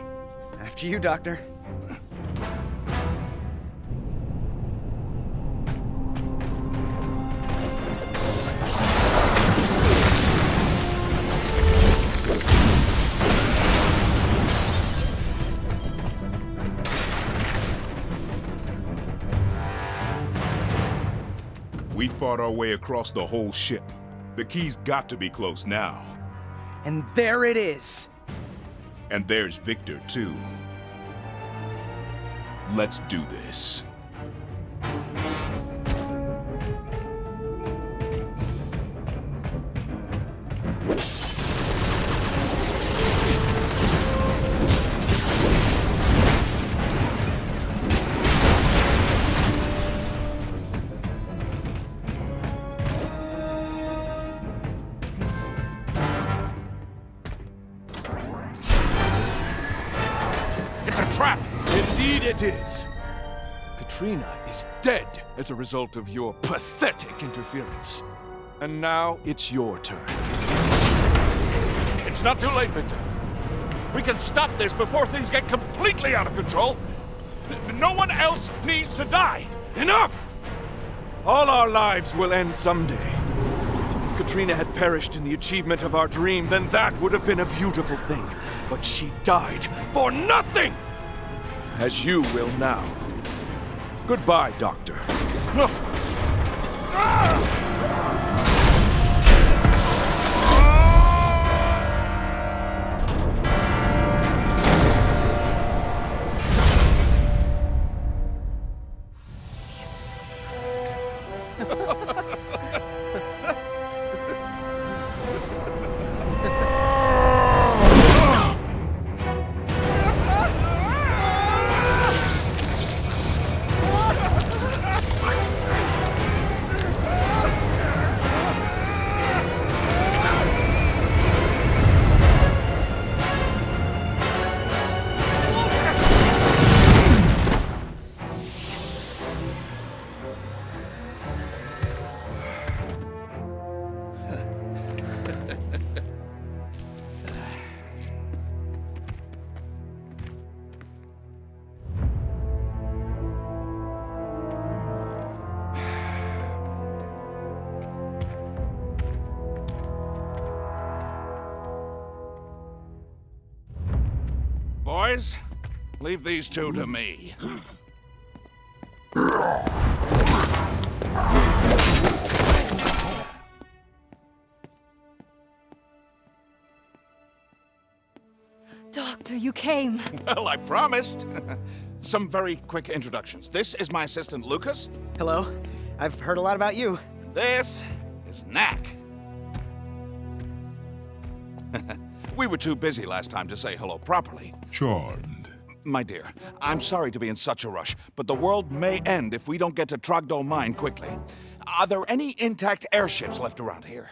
After you, Doctor. We fought our way across the whole ship. The key's got to be close now. And there it is. And there's Viktor, too. Let's do this. Indeed it is. Katrina is dead as a result of your pathetic interference. And now it's your turn. It's not too late, Victor. We can stop this before things get completely out of control. No one else needs to die. Enough! All our lives will end someday. If Katrina had perished in the achievement of our dream, then that would have been a beautiful thing. But she died for nothing! As you will now. Goodbye, Doctor. Boys, leave these two to me. Doctor, you came. Well, I promised. Some very quick introductions. This is my assistant, Lucas. Hello. I've heard a lot about you. This is Knack. We were too busy last time to say hello properly. Charmed. My dear, I'm sorry to be in such a rush, but the world may end if we don't get to Trogdo Mine quickly. Are there any intact airships left around here?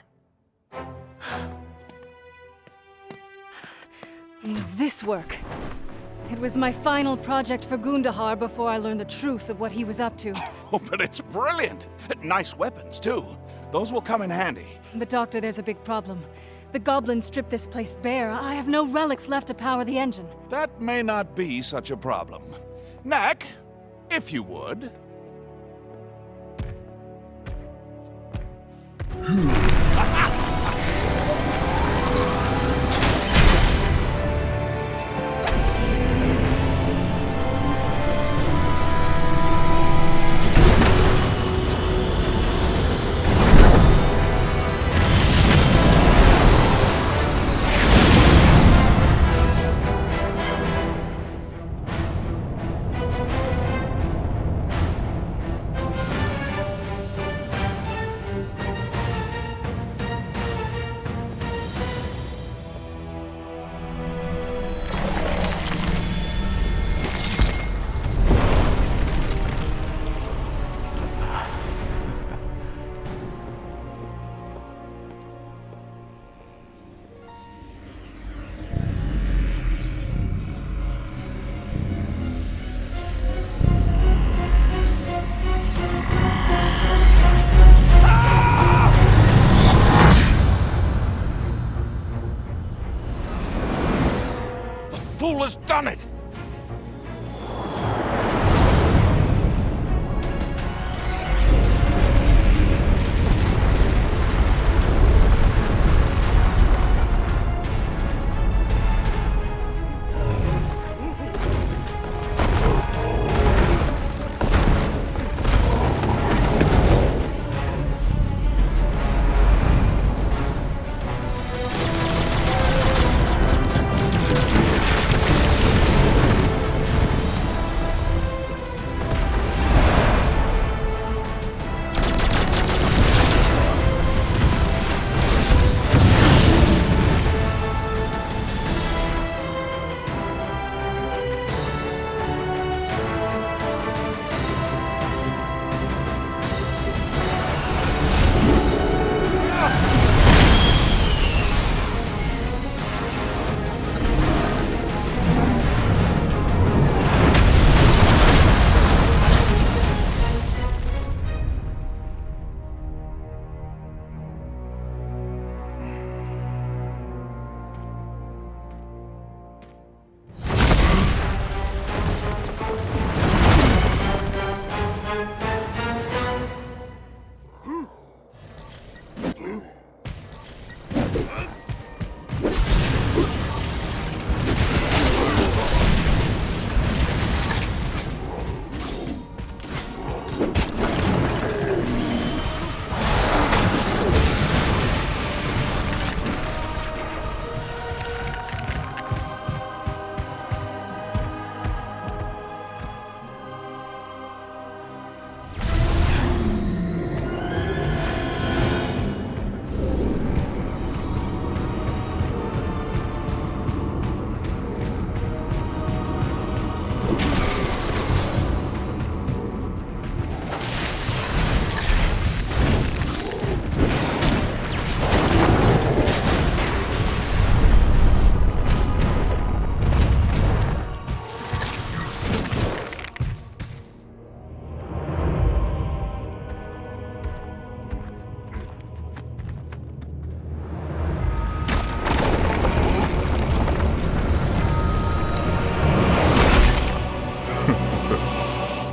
Will this work? It was my final project for Gundahar before I learned the truth of what he was up to. Oh, but it's brilliant! Nice weapons, too. Those will come in handy. But Doctor, there's a big problem. The Goblins stripped this place bare. I have no relics left to power the engine. That may not be such a problem. Knack, if you would. Fool has done it!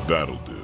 That'll do.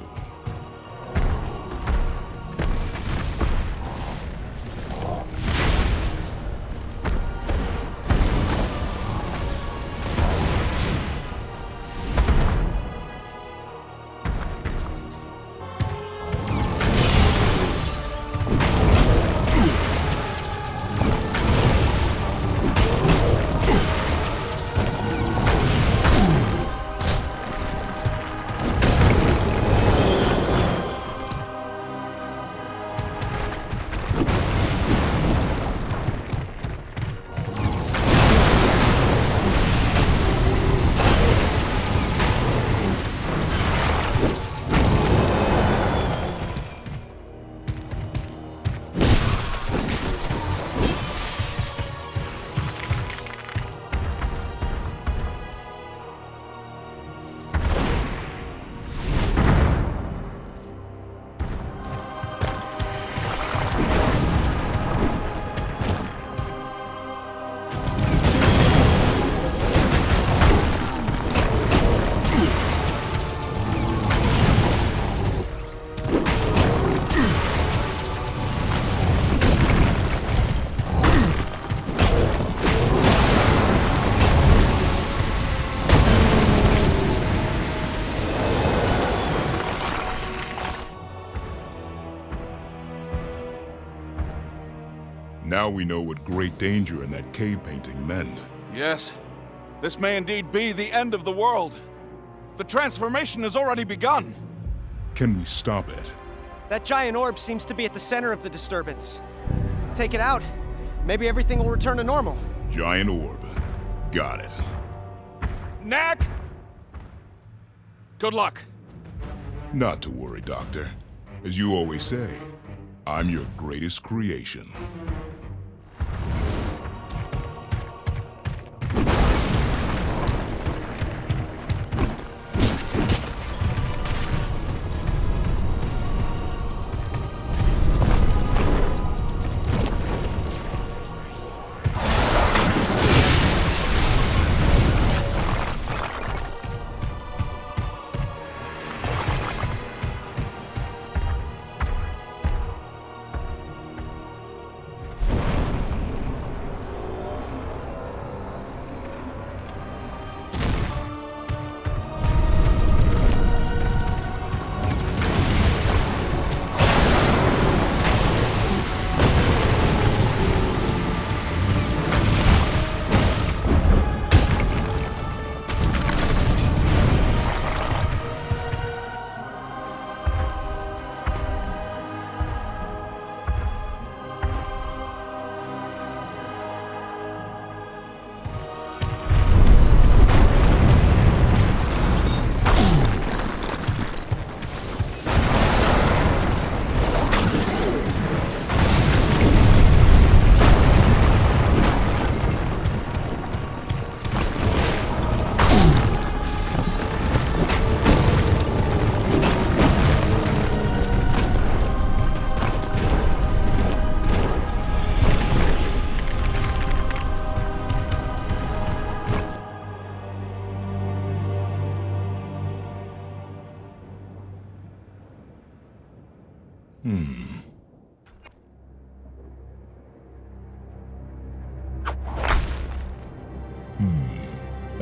Now we know what great danger in that cave painting meant. Yes. This may indeed be the end of the world. The transformation has already begun. Can we stop it? That giant orb seems to be at the center of the disturbance. Take it out. Maybe everything will return to normal. Giant orb. Got it. Knack! Good luck. Not to worry, Doctor. As you always say, I'm your greatest creation.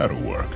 That'll work.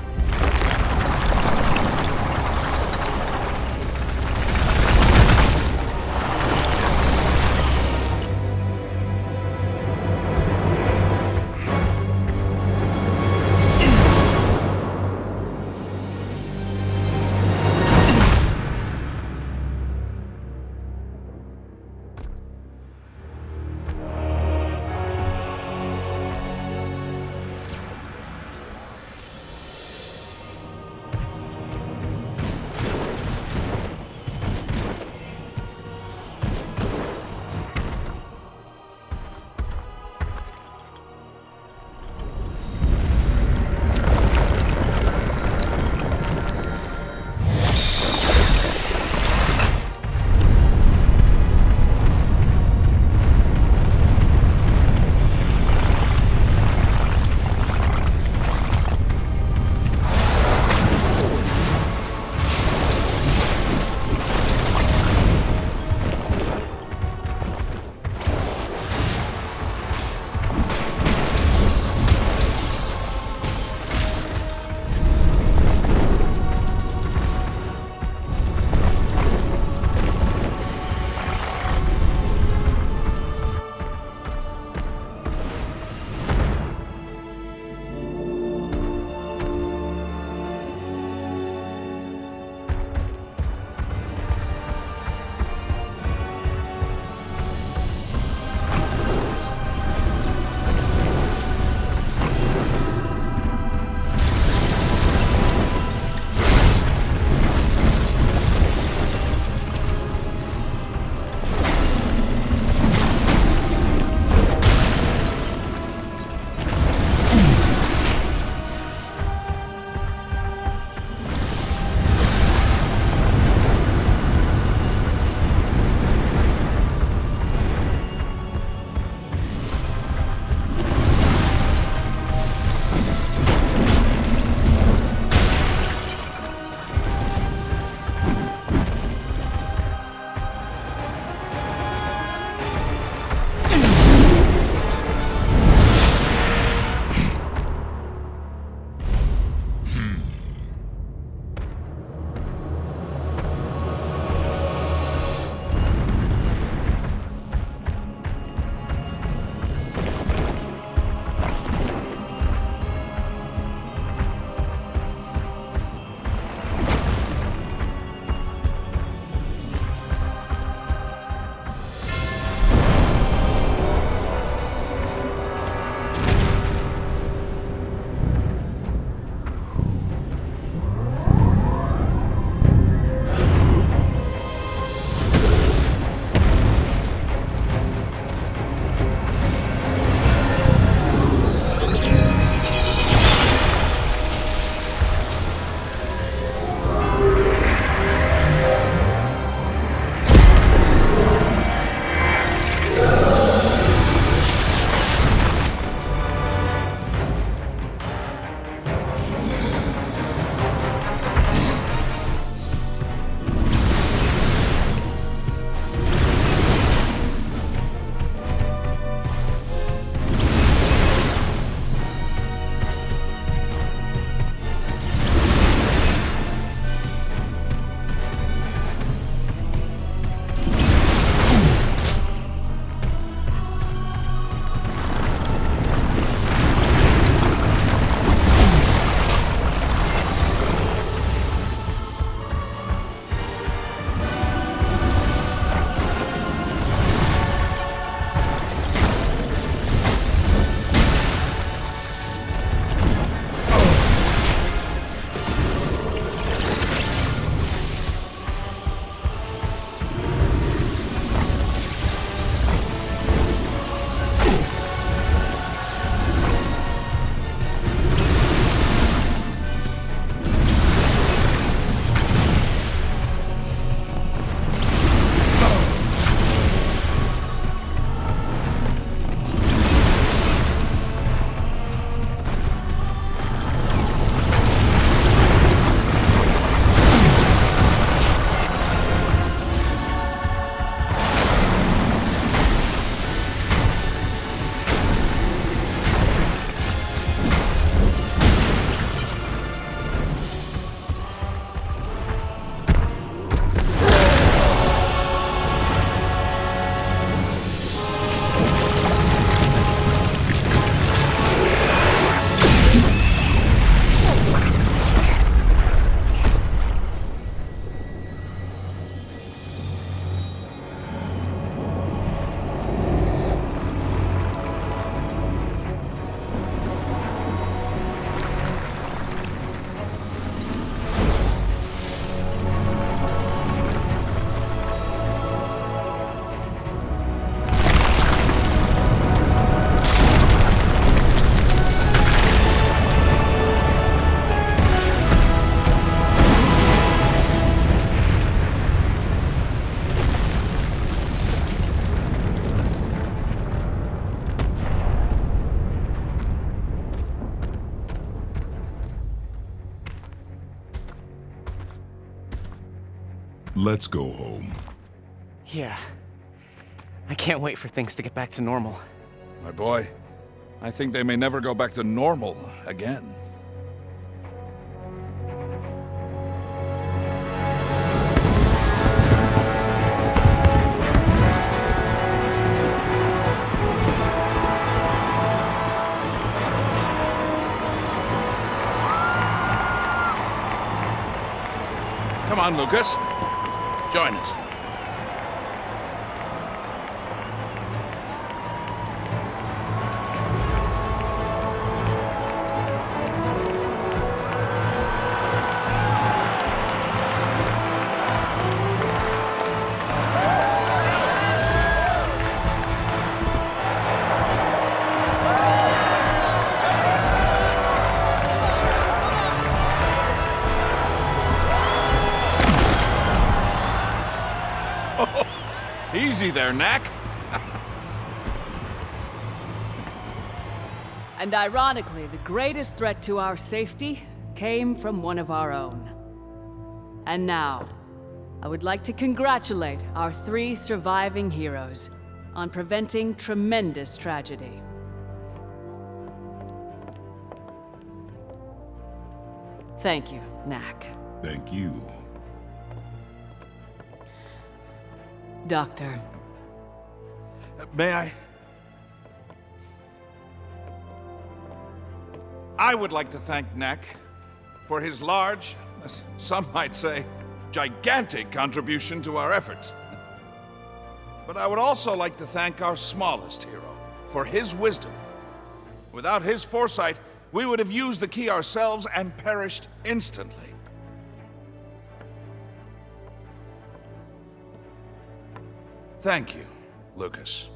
Let's go home. Yeah. I can't wait for things to get back to normal. My boy, I think they may never go back to normal again. Come on, Lucas. Join us. Easy there, Knack. And ironically, the greatest threat to our safety came from one of our own. And now, I would like to congratulate our 3 surviving heroes on preventing tremendous tragedy. Thank you, Knack. Thank you. Doctor. May I? I would like to thank Knack for his large, some might say, gigantic contribution to our efforts. But I would also like to thank our smallest hero for his wisdom. Without his foresight, we would have used the key ourselves and perished instantly. Thank you, Lucas.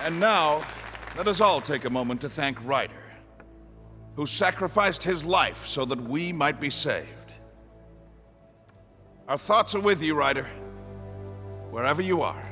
And now, let us all take a moment to thank Ryder, who sacrificed his life so that we might be saved. Our thoughts are with you, Ryder, wherever you are.